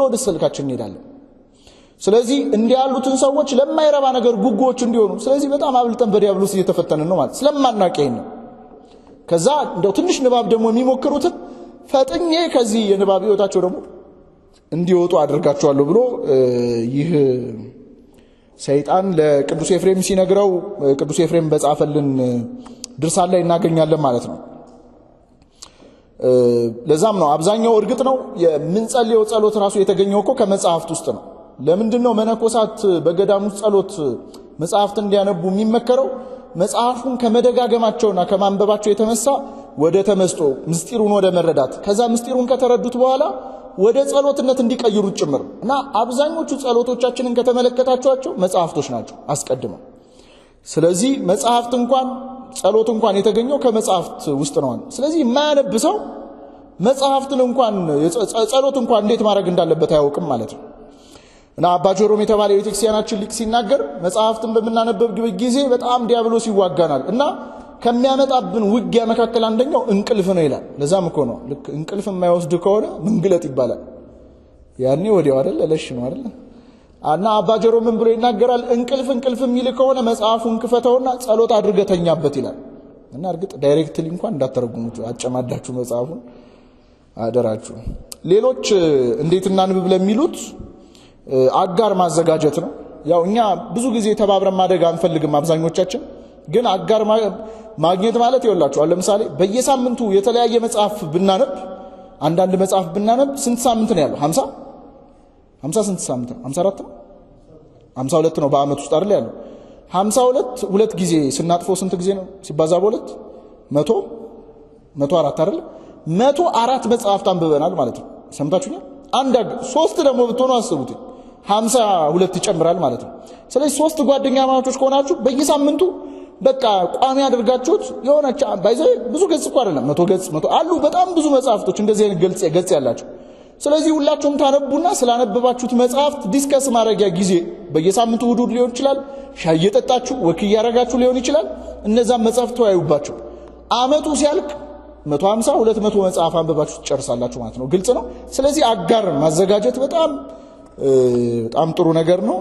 S1: ወደ ስልካችን እንሄዳለን። ስለዚህ እንዲህ ያሉትን ሰዎች ለማይረባ ነገር ጉጉዎች እንዲሆኑ ስለዚህ በጣም አብልጠን በዲያብሎስ እየተፈተንን ነው ማለት ስለማናቀኝ ነው። ከዛ እንደው ትንሽ ንባብ ደግሞ የሚሞክሩትን ፈጥኜ ከዚህ የንባብ ህይወታቸው ደግሞ እንዲወጡ አደርጋቸዋለሁ ብሎ ይህ ሰይጣን ለቅዱስ ኤፍሬም ሲነግረው ቅዱስ ኤፍሬም በጻፈልን ድርሳን ላይ እናገኛለን ማለት ነው። ለዛም ነው አብዛኛው እርግጥ ነው የምንጸልየው ጸሎት ራሱ የተገኘው እኮ ከመጽሐፍት ውስጥ ነው። ለምንድነው መነኮሳት በገዳም ውስጥ ጸሎት መጽሐፍት እንዲያነቡ የሚመከረው? መጽሐፉን ከመደጋገማቸውና ከማንበባቸው የተነሳ ወደ ተመስጦ ምስጢሩን ወደ መረዳት ከዛ ምስጢሩን ከተረዱት በኋላ ወደ ጸሎትነት እንዲቀይሩት ጭምር እና አብዛኞቹ ጸሎቶቻችንን ከተመለከታችኋቸው መጽሐፍቶች ናቸው አስቀድመው። ስለዚህ መጽሐፍት እንኳን ጸሎት እንኳን የተገኘው ከመጽሐፍት ውስጥ ነው። ስለዚህ የማያነብ ሰው መጽሐፍትን እንኳን ጸሎት እንኳን እንዴት ማድረግ እንዳለበት አያውቅም ማለት ነው። እና አባ ጆሮም የተባለ የቤተክርስቲያናችን ሊቅ ሲናገር መጽሐፍትን በመናነበብበት ጊዜ በጣም ዲያብሎስ ይዋጋናል እና ከሚያመጣብን ውጊያ መካከል አንደኛው እንቅልፍ ነው ይላል። ለዛም እኮ ነው ልክ እንቅልፍ የማይወስድ ከሆነ ምንግለጥ ይባላል። ያኔ ወዲያው አይደል ለሽ ነው አይደል? እና አባ ጆሮም ምን ብሎ ይናገራል? እንቅልፍ የሚል ከሆነ መጽሐፉን ክፈተውና ጸሎት አድርገተኛበት ይላል። እና እርግጥ ዳይሬክትሊ እንኳን እንዳተረጉሙት አጨማዳችሁ መጽሐፉን አደራችሁ። ሌሎች እንዴት እናንብብ ለሚሉት አጋር ማዘጋጀት ነው። ያው እኛ ብዙ ጊዜ ተባብረን ማደግ አንፈልግም አብዛኞቻችን። ግን አጋር ማግኘት ማለት ይወላችሁ ለምሳሌ በየሳምንቱ የተለያየ መጽሐፍ ብናነብ አንዳንድ መጽሐፍ ብናነብ ስንት ሳምንት ነው ያለው? 50 ስንት ሳምንት? 54 ነው 52 ነው በአመት ውስጥ አይደል ያለው? 52 ሁለት ጊዜ ስናጥፈው ስንት ጊዜ ነው ሲባዛ በሁለት? 104 አይደል? 104 መጽሐፍት አንብበናል ማለት ነው። ሰምታችሁኛል? አንድ 3 ደግሞ ብትሆኑ አስቡት 52 ይጨምራል ማለት ነው። ስለዚህ 3 ጓደኛ ማቾች ከሆናችሁ በየሳምንቱ በቃ ቋሚ አድርጋችሁት የሆነች ባይዘይ ብዙ ገጽ እኮ አይደለም 100 ገጽ አሉ በጣም ብዙ መጽሐፍቶች እንደዚህ አይነት ገጽ ያላችሁ። ስለዚህ ሁላችሁም ታነቡና ስላነበባችሁት መጽሐፍት ዲስከስ ማድረጊያ ጊዜ በየሳምንቱ እሑድ ሊሆን ይችላል፣ ሻይ እየጠጣችሁ ወክ እያረጋችሁ ሊሆን ይችላል። እነዛም መጽሐፍት ተወያዩባቸው። አመቱ ሲያልቅ 150 200 መጽሐፍ አንብባችሁ ትጨርሳላችሁ ማለት ነው። ግልጽ ነው። ስለዚህ አጋር ማዘጋጀት በጣም ጥሩ ነገር ነው።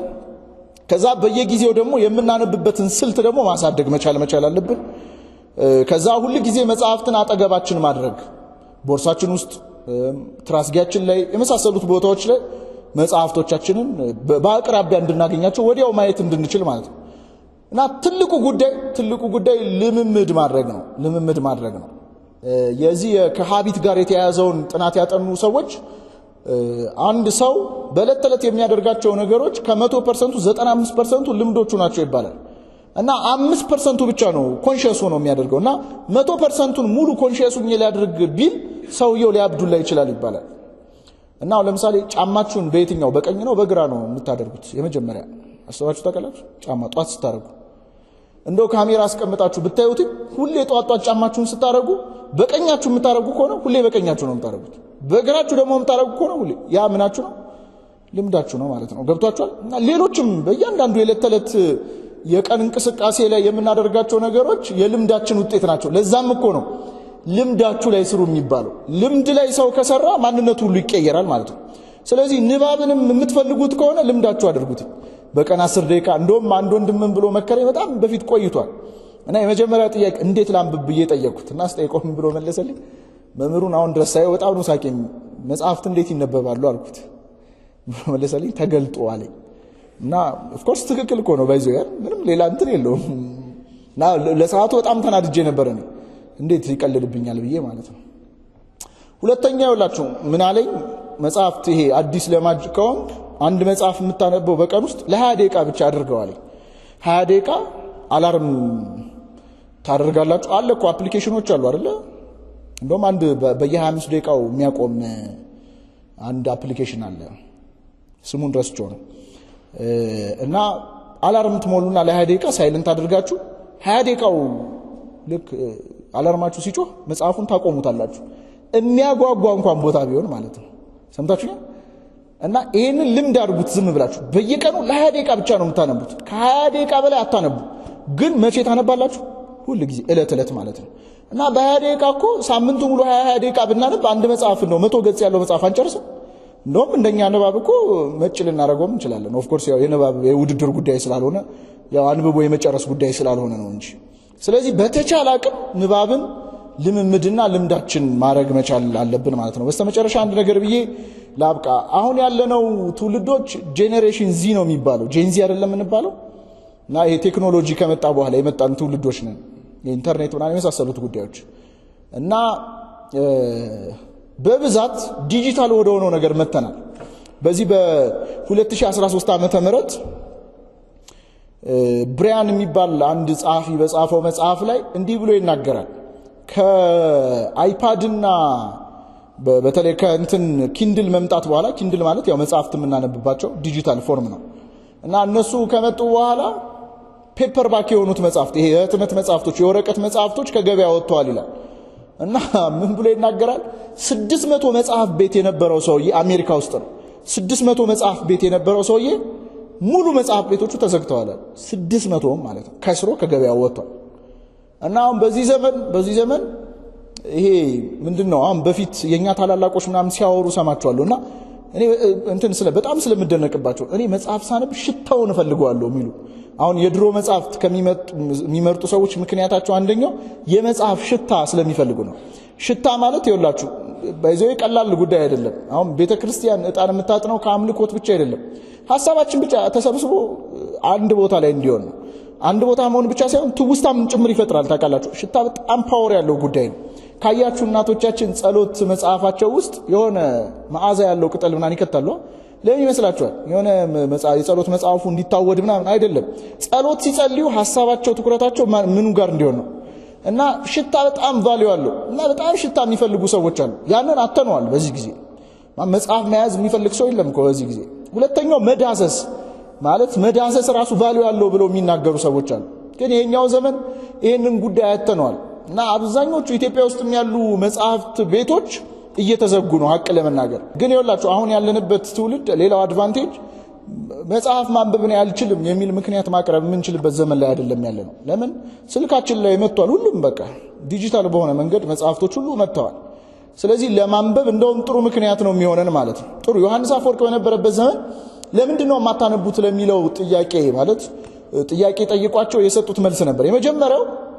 S1: ከዛ በየጊዜው ደግሞ የምናነብበትን ስልት ደግሞ ማሳደግ መቻል አለብን። ከዛ ሁሉ ጊዜ መጽሐፍትን አጠገባችን ማድረግ ቦርሳችን ውስጥ ትራስጊያችን ላይ የመሳሰሉት ቦታዎች ላይ መጽሐፍቶቻችንን በአቅራቢያ እንድናገኛቸው ወዲያው ማየት እንድንችል ማለት ነው። እና ትልቁ ጉዳይ ልምምድ ማድረግ ነው። የዚህ ከሃቢት ጋር የተያያዘውን ጥናት ያጠኑ ሰዎች አንድ ሰው በዕለት ተዕለት የሚያደርጋቸው ነገሮች ከ100% 95% ልምዶቹ ናቸው ይባላል። እና 5% ብቻ ነው ኮንሺየስ ሆኖ የሚያደርገው እና 100%ን ሙሉ ኮንሺየሱን ሊያደርግ ቢል ሰውየው ሊያብዱላ ይችላል ይባላል። እና ለምሳሌ ጫማችሁን በየትኛው በቀኝ ነው በግራ ነው የምታደርጉት? የመጀመሪያ አስተዋችሁ ታውቃላችሁ? ጫማ ጧት ስታደርጉ እንደው ካሜራ አስቀምጣችሁ ብታዩት ሁሌ ጧት ጫማችሁን ስታደርጉ በቀኛችሁ የምታደርጉ ከሆነ ሁሌ በቀኛችሁ ነው የምታደርጉት። በግራችሁ ደግሞ የምታደርጉ ከሆነ ሁሌ ያ ምናችሁ ነው? ልምዳችሁ ነው ማለት ነው። ገብቷችኋል? እና ሌሎችም በእያንዳንዱ የዕለት ተዕለት የቀን እንቅስቃሴ ላይ የምናደርጋቸው ነገሮች የልምዳችን ውጤት ናቸው። ለዛም እኮ ነው ልምዳችሁ ላይ ስሩ የሚባለው። ልምድ ላይ ሰው ከሰራ ማንነቱ ሁሉ ይቀየራል ማለት ነው። ስለዚህ ንባብንም የምትፈልጉት ከሆነ ልምዳችሁ አድርጉት። በቀን 10 ደቂቃ እንደውም አንድ ወንድም ብሎ መከረኝ በጣም በፊት ቆይቷል። እና የመጀመሪያ ጥያቄ እንዴት ላንብብ ብዬ ጠየቅኩት እና አስጠይቆም ብሎ መለሰልኝ። መምህሩን አሁን ድረስ ሳይው በጣም ነው ሳቀኝ። መጽሐፍት እንዴት ይነበባሉ አልኩት። መለሰልኝ ተገልጦ አለኝ። እና ኦፍ ኮርስ ትክክል እኮ ነው ባይዘው ምንም ሌላ እንትን የለውም። እና ለሰዓቱ በጣም ተናድጄ ነበር እኔ እንዴት ይቀልልብኛል ብዬ ማለት ነው። ሁለተኛ ይኸውላችሁ ምን አለኝ መጽሐፍት ይሄ አዲስ ለማጅ ከሆንክ አንድ መጽሐፍ የምታነበው በቀን ውስጥ ለ20 ደቂቃ ብቻ አድርገዋል። 20 ደቂቃ አላርም ታደርጋላችሁ አለ እኮ አፕሊኬሽኖች አሉ አይደለ? እንደውም አንድ በየ25 ደቂቃው የሚያቆም አንድ አፕሊኬሽን አለ ስሙን ረስቼው ነው። እና አላርም ትሞሉና ለ20 ደቂቃ ሳይለንት አድርጋችሁ 20 ደቂቃው ልክ አላርማችሁ ሲጮህ መጽሐፉን ታቆሙታላችሁ። የሚያጓጓ እንኳን ቦታ ቢሆን ማለት ነው። ሰምታችሁ? እና ይሄንን ልምድ አድርጉት ዝም ብላችሁ በየቀኑ ለ20 ደቂቃ ብቻ ነው የምታነቡት። ከ20 ደቂቃ በላይ አታነቡ። ግን መቼ ታነባላችሁ? ሁሉ ጊዜ እለት ማለት ነው። እና በ20 ደቂቃ እኮ ሳምንቱ ሙሉ 20 ደቂቃ ብናነብ አንድ መጽሐፍ ነው 100 ገጽ ያለው መጽሐፍ አንጨርስም። እንደውም እንደኛ ንባብ እኮ መጭ ልናደርገው እንችላለን። ኦፍ ኮርስ ያው የንባብ የውድድር ጉዳይ ስላልሆነ ያው አንብቦ የመጨረስ ጉዳይ ስላልሆነ ነው እንጂ። ስለዚህ በተቻለ አቅም ንባብን ልምምድና ልምዳችን ማድረግ መቻል አለብን ማለት ነው። በስተመጨረሻ አንድ ነገር ብዬ ላብቃ። አሁን ያለነው ትውልዶች ጄኔሬሽን ዚ ነው የሚባለው፣ ጄንዚ አይደለም እንባለው። እና ይሄ ቴክኖሎጂ ከመጣ በኋላ የመጣን ትውልዶች ነን። የኢንተርኔት ምናምን የመሳሰሉት ጉዳዮች እና በብዛት ዲጂታል ወደ ሆነው ነገር መተናል። በዚህ በ2013 ዓመተ ምህረት ብሪያን የሚባል አንድ ጸሐፊ በጻፈው መጽሐፍ ላይ እንዲህ ብሎ ይናገራል። ከአይፓድና በተለይ ከእንትን ኪንድል መምጣት በኋላ ኪንድል ማለት ያው መጽሐፍት የምናነብባቸው ዲጂታል ፎርም ነው እና እነሱ ከመጡ በኋላ ፔፐር ባክ የሆኑት መጽሐፍት ይሄ የህትመት መጽሐፍቶች የወረቀት መጽሐፍቶች ከገበያ ወጥተዋል ይላል። እና ምን ብሎ ይናገራል? 600 መጽሐፍ ቤት የነበረው ሰውዬ አሜሪካ ውስጥ ነው። 600 መጽሐፍ ቤት የነበረው ሰውዬ ሙሉ መጽሐፍ ቤቶቹ ተዘግተዋል። 600 ማለት ነው ከስሮ ከገበያ ወጥቷል። እና አሁን በዚህ ዘመን ይሄ ምንድነው አሁን በፊት የኛ ታላላቆች ምናምን ሲያወሩ ሰማቸዋለሁና እኔ እንትን በጣም ስለምደነቅባቸው እኔ መጽሐፍ ሳነብ ሽታውን እፈልገዋለሁ የሚሉ አሁን የድሮ መጽሐፍት ከሚመርጡ ሰዎች ምክንያታቸው አንደኛው የመጽሐፍ ሽታ ስለሚፈልጉ ነው። ሽታ ማለት ይኸውላችሁ በዚያው ቀላል ጉዳይ አይደለም። አሁን ቤተክርስቲያን ዕጣን የምታጥነው ከአምልኮት ብቻ አይደለም። ሐሳባችን ብቻ ተሰብስቦ አንድ ቦታ ላይ እንዲሆን ነው። አንድ ቦታ መሆን ብቻ ሳይሆን ትውስታም ጭምር ይፈጥራል። ታውቃላችሁ ሽታ በጣም ፓወር ያለው ጉዳይ ነው። ካያችሁ እናቶቻችን ጸሎት መጽሐፋቸው ውስጥ የሆነ መዓዛ ያለው ቅጠል ምናምን ይከታሉ። ለምን ይመስላችኋል? የሆነ የጸሎት መጽሐፉ እንዲታወድ ምናምን አይደለም። ጸሎት ሲጸልዩ ሐሳባቸው ትኩረታቸው ምኑ ጋር እንዲሆን ነው። እና ሽታ በጣም ቫልዩ አለው። እና በጣም ሽታ የሚፈልጉ ሰዎች አሉ። ያንን አተነዋል በዚህ ጊዜ። መጽሐፍ መያዝ የሚፈልግ ሰው የለም እኮ በዚህ ጊዜ። ሁለተኛው መዳሰስ ማለት መዳሰስ ራሱ ቫልዩ አለው ብለው የሚናገሩ ሰዎች አሉ። ግን የኛው ዘመን ይሄንን ጉዳይ አተነዋል። እና አብዛኞቹ ኢትዮጵያ ውስጥ ያሉ መጽሐፍት ቤቶች እየተዘጉ ነው ሐቅ ለመናገር። ግን ይኸውላችሁ አሁን ያለንበት ትውልድ ሌላው አድቫንቴጅ መጽሐፍ ማንበብ ነው ያልችልም የሚል ምክንያት ማቅረብ የምንችልበት ዘመን ላይ አይደለም ያለነው። ለምን ስልካችን ላይ መጥቷል። ሁሉም በቃ ዲጂታል በሆነ መንገድ መጽሐፍቶች ሁሉ መጥተዋል። ስለዚህ ለማንበብ እንደውም ጥሩ ምክንያት ነው የሚሆነን ማለት ነው። ጥሩ ዮሐንስ አፈወርቅ በነበረበት ዘመን ለምንድን ነው የማታነቡት ለሚለው ጥያቄ ማለት ጥያቄ ጠይቋቸው የሰጡት መልስ ነበር።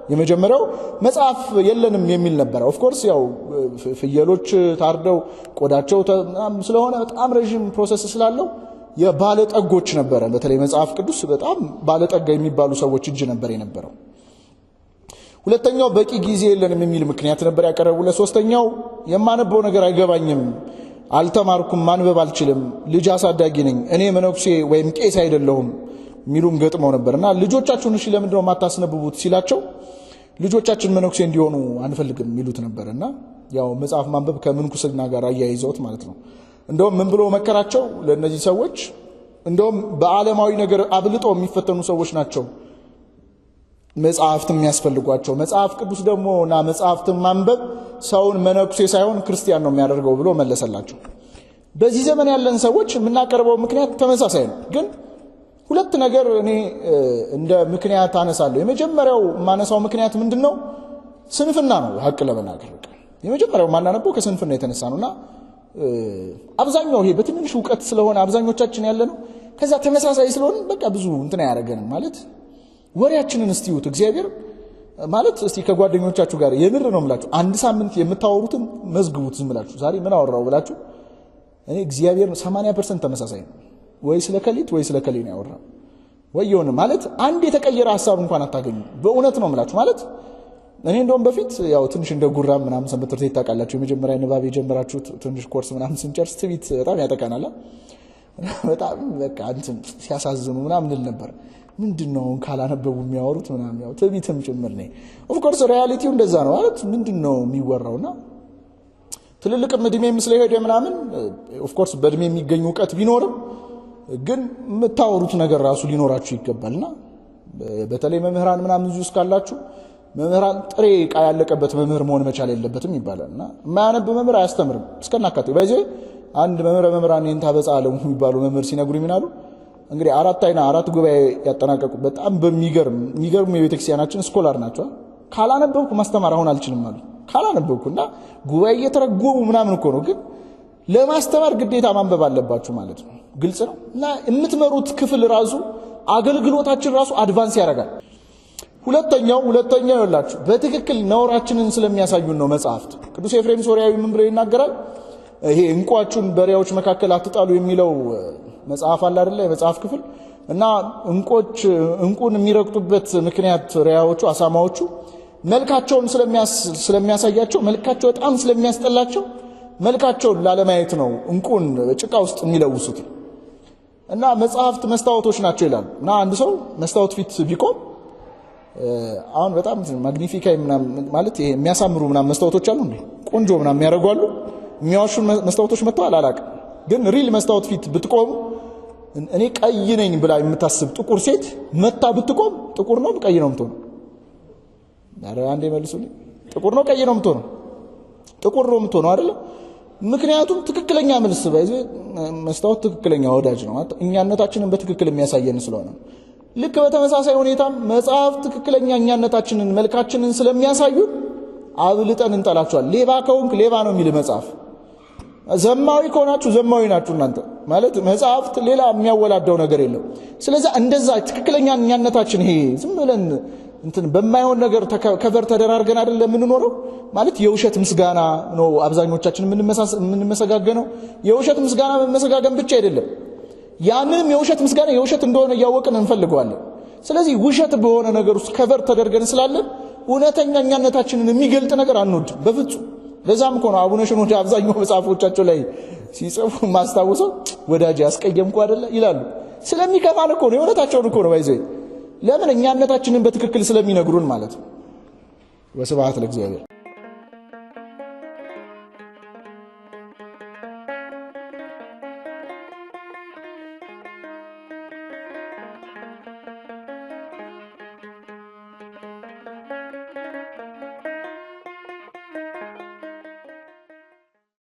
S1: የመጀመሪያው መጽሐፍ የለንም የሚል ነበር። ኦፍ ኮርስ ያው ፍየሎች ታርደው ቆዳቸው ስለሆነ በጣም ረጅም ፕሮሰስ ስላለው የባለጠጎች ነበር። በተለይ መጽሐፍ ቅዱስ በጣም ባለጠጋ የሚባሉ ሰዎች እጅ ነበር የነበረው። ሁለተኛው በቂ ጊዜ የለንም የሚል ምክንያት ነበር ያቀረቡለት። ሶስተኛው የማነበው ነገር አይገባኝም፣ አልተማርኩም፣ ማንበብ አልችልም፣ ልጅ አሳዳጊ ነኝ፣ እኔ መነኩሴ ወይም ቄስ አይደለሁም ሚሉም ገጥመው ነበርና ልጆቻችሁን እሺ ለምን ነው ማታስነብቡት ሲላቸው ልጆቻችን መነኩሴ እንዲሆኑ አንፈልግም ሚሉት ነበርና ያው መጽሐፍ ማንበብ ከምንኩስና ጋር አያይዘውት ማለት ነው። እንደውም ምን ብሎ መከራቸው ለነዚህ ሰዎች እንደውም በዓለማዊ ነገር አብልጦ የሚፈተኑ ሰዎች ናቸው መጽሐፍት የሚያስፈልጓቸው። መጽሐፍ ቅዱስ ደሞና መጽሐፍት ማንበብ ሰውን መነኩሴ ሳይሆን ክርስቲያን ነው የሚያደርገው ብሎ መለሰላቸው። በዚህ ዘመን ያለን ሰዎች የምናቀርበው ምክንያት ተመሳሳይ ነው። ግን ሁለት ነገር እኔ እንደ ምክንያት አነሳለሁ። የመጀመሪያው ማነሳው ምክንያት ምንድነው? ስንፍና ነው። ሐቅ ለመናገር የመጀመሪያው ማናነበው ከስንፍና የተነሳ ነውና አብዛኛው ይሄ በትንሽ ዕውቀት ስለሆነ አብዛኞቻችን ያለነው ከዛ ተመሳሳይ ስለሆነ በቃ ብዙ እንትን ያደርገንም ማለት ወሬያችንን እስቲዩት እግዚአብሔር ማለት እስቲ ከጓደኞቻችሁ ጋር የምር ነው የምላችሁ አንድ ሳምንት የምታወሩትን መዝግቡት ዝም ብላችሁ ዛሬ ምን አወራው ብላችሁ እኔ እግዚአብሔር 80% ተመሳሳይ ነው። ወይ ስለ ከሊት ወይ ስለ ከሊን ያወራ ወየውን ማለት አንድ የተቀየረ ሐሳብ እንኳን አታገኙ። በእውነት ነው የምላችሁ። ማለት እኔ እንደውም በፊት ያው ትንሽ እንደ ጉራም ምናምን ሰንበት ትምህርት ቤት ታውቃላችሁ የመጀመሪያ ንባብ የጀመራችሁት ትንሽ ኮርስ ምናምን ስንጨርስ ትቢት በጣም ያጠቃናል። በጣም በቃ እንትን ሲያሳዝኑ ምናምን ልል ነበር። ምንድነው ካላነበቡ የሚያወሩት ምናምን ያው ትቢትም ጭምር ነው። ኦፍ ኮርስ ሪያሊቲው እንደዛ ነው። ማለት ምንድነው የሚወራውና ትልልቅ እድሜም ስለሄደ ምናምን ኦፍ ኮርስ በእድሜ የሚገኝ ዕውቀት ቢኖርም ግን የምታወሩት ነገር ራሱ ሊኖራችሁ ይገባልና በተለይ መምህራን ምናምን እዚህ ውስጥ ካላችሁ መምህራን ጥሬ ዕቃ ያለቀበት መምህር መሆን መቻል የለበትም ይባላልና የማያነብ መምህር አያስተምርም እስከናካቴው። በዚህ አንድ መምህራን የንታ በጻለው የሚባሉ መምህር ሲነግሩ ይምናሉ እንግዲህ አራት ጉባኤ ያጠናቀቁ በጣም በሚገርም የቤተክርስቲያናችን ስኮላር ናቸው። ካላነበብኩ ማስተማር አሁን አልችልም ማለት ካላነበብኩና ጉባኤ እየተረጎሙ ምናምን እኮ ነው። ግን ለማስተማር ግዴታ ማንበብ አለባችሁ ማለት ነው። ግልጽ ነው። እና የምትመሩት ክፍል ራሱ አገልግሎታችን ራሱ አድቫንስ ያደርጋል። ሁለተኛው ይላችሁ በትክክል ነውራችንን ስለሚያሳዩን ነው መጽሐፍት። ቅዱስ ኤፍሬም ሶርያዊ ምን ብሎ ይናገራል? ይሄ እንቋቹን በሪያዎች መካከል አትጣሉ የሚለው መጽሐፍ አለ አይደል? የመጽሐፍ ክፍል እና እንቁን የሚረግጡበት ምክንያት ሪያዎቹ አሳማዎቹ መልካቸውን ስለሚያሳያቸው መልካቸው በጣም ስለሚያስጠላቸው መልካቸውን ላለማየት ነው እንቁን ጭቃ ውስጥ የሚለውሱት። እና መጽሐፍት መስታወቶች ናቸው ይላል። እና አንድ ሰው መስታወት ፊት ቢቆም አሁን በጣም ማግኒፊካይ ማለት ይሄ የሚያሳምሩ ምናምን መስታወቶች አሉ እንዴ ቆንጆ ምናምን የሚያደርጓሉ። የሚያዋሹ መስታወቶች መጥተዋል አላውቅም። ግን ሪል መስታወት ፊት ብትቆም እኔ ቀይ ነኝ ብላ የምታስብ ጥቁር ሴት መታ ብትቆም ጥቁር ነው ቀይ ነው የምትሆነው? አረ አንዴ መልሱልኝ። ጥቁር ነው ቀይ ነው የምትሆነው? ጥቁር ነው የምትሆነው አይደል? ምክንያቱም ትክክለኛ መልስ ባይዘ መስታወት ትክክለኛ ወዳጅ ነው። እኛነታችንን በትክክል የሚያሳየን ስለሆነ ልክ በተመሳሳይ ሁኔታ መጽሐፍ ትክክለኛ እኛነታችንን መልካችንን ስለሚያሳዩ አብልጠን እንጠላቸዋለን። ሌባ ከሆንክ ሌባ ነው የሚል መጽሐፍ፣ ዘማዊ ከሆናችሁ ዘማዊ ናችሁ እናንተ ማለት መጽሐፍት ሌላ የሚያወላደው ነገር የለም። ስለዚህ እንደዛ ትክክለኛ እኛነታችን ይሄ ዝም ብለን እንትን በማይሆን ነገር ከቨር ተደራርገን አይደለም የምንኖረው። ማለት የውሸት ምስጋና ነው አብዛኞቻችን የምንመሰጋገነው። የውሸት ምስጋና መመሰጋገን ብቻ አይደለም፣ ያንንም የውሸት ምስጋና የውሸት እንደሆነ ያወቅን እንፈልገዋለን። ስለዚህ ውሸት በሆነ ነገር ውስጥ ከቨር ተደርገን ስላለን እውነተኛ እኛነታችንን የሚገልጥ ነገር አንወድም በፍጹም። ለዛም እኮ ነው አቡነ ሽኖዳ አብዛኛው መጽሐፎቻቸው ላይ ሲጽፉ ማስታወሰው ወዳጅ ያስቀየምኩ አይደለ ይላሉ። ስለሚከፋን እኮ ነው፣ የእውነታቸውን እኮ ነው ባይዘይ። ለምን እኛነታችንን በትክክል ስለሚነግሩን ማለት ነው። ወስብሐት ለእግዚአብሔር።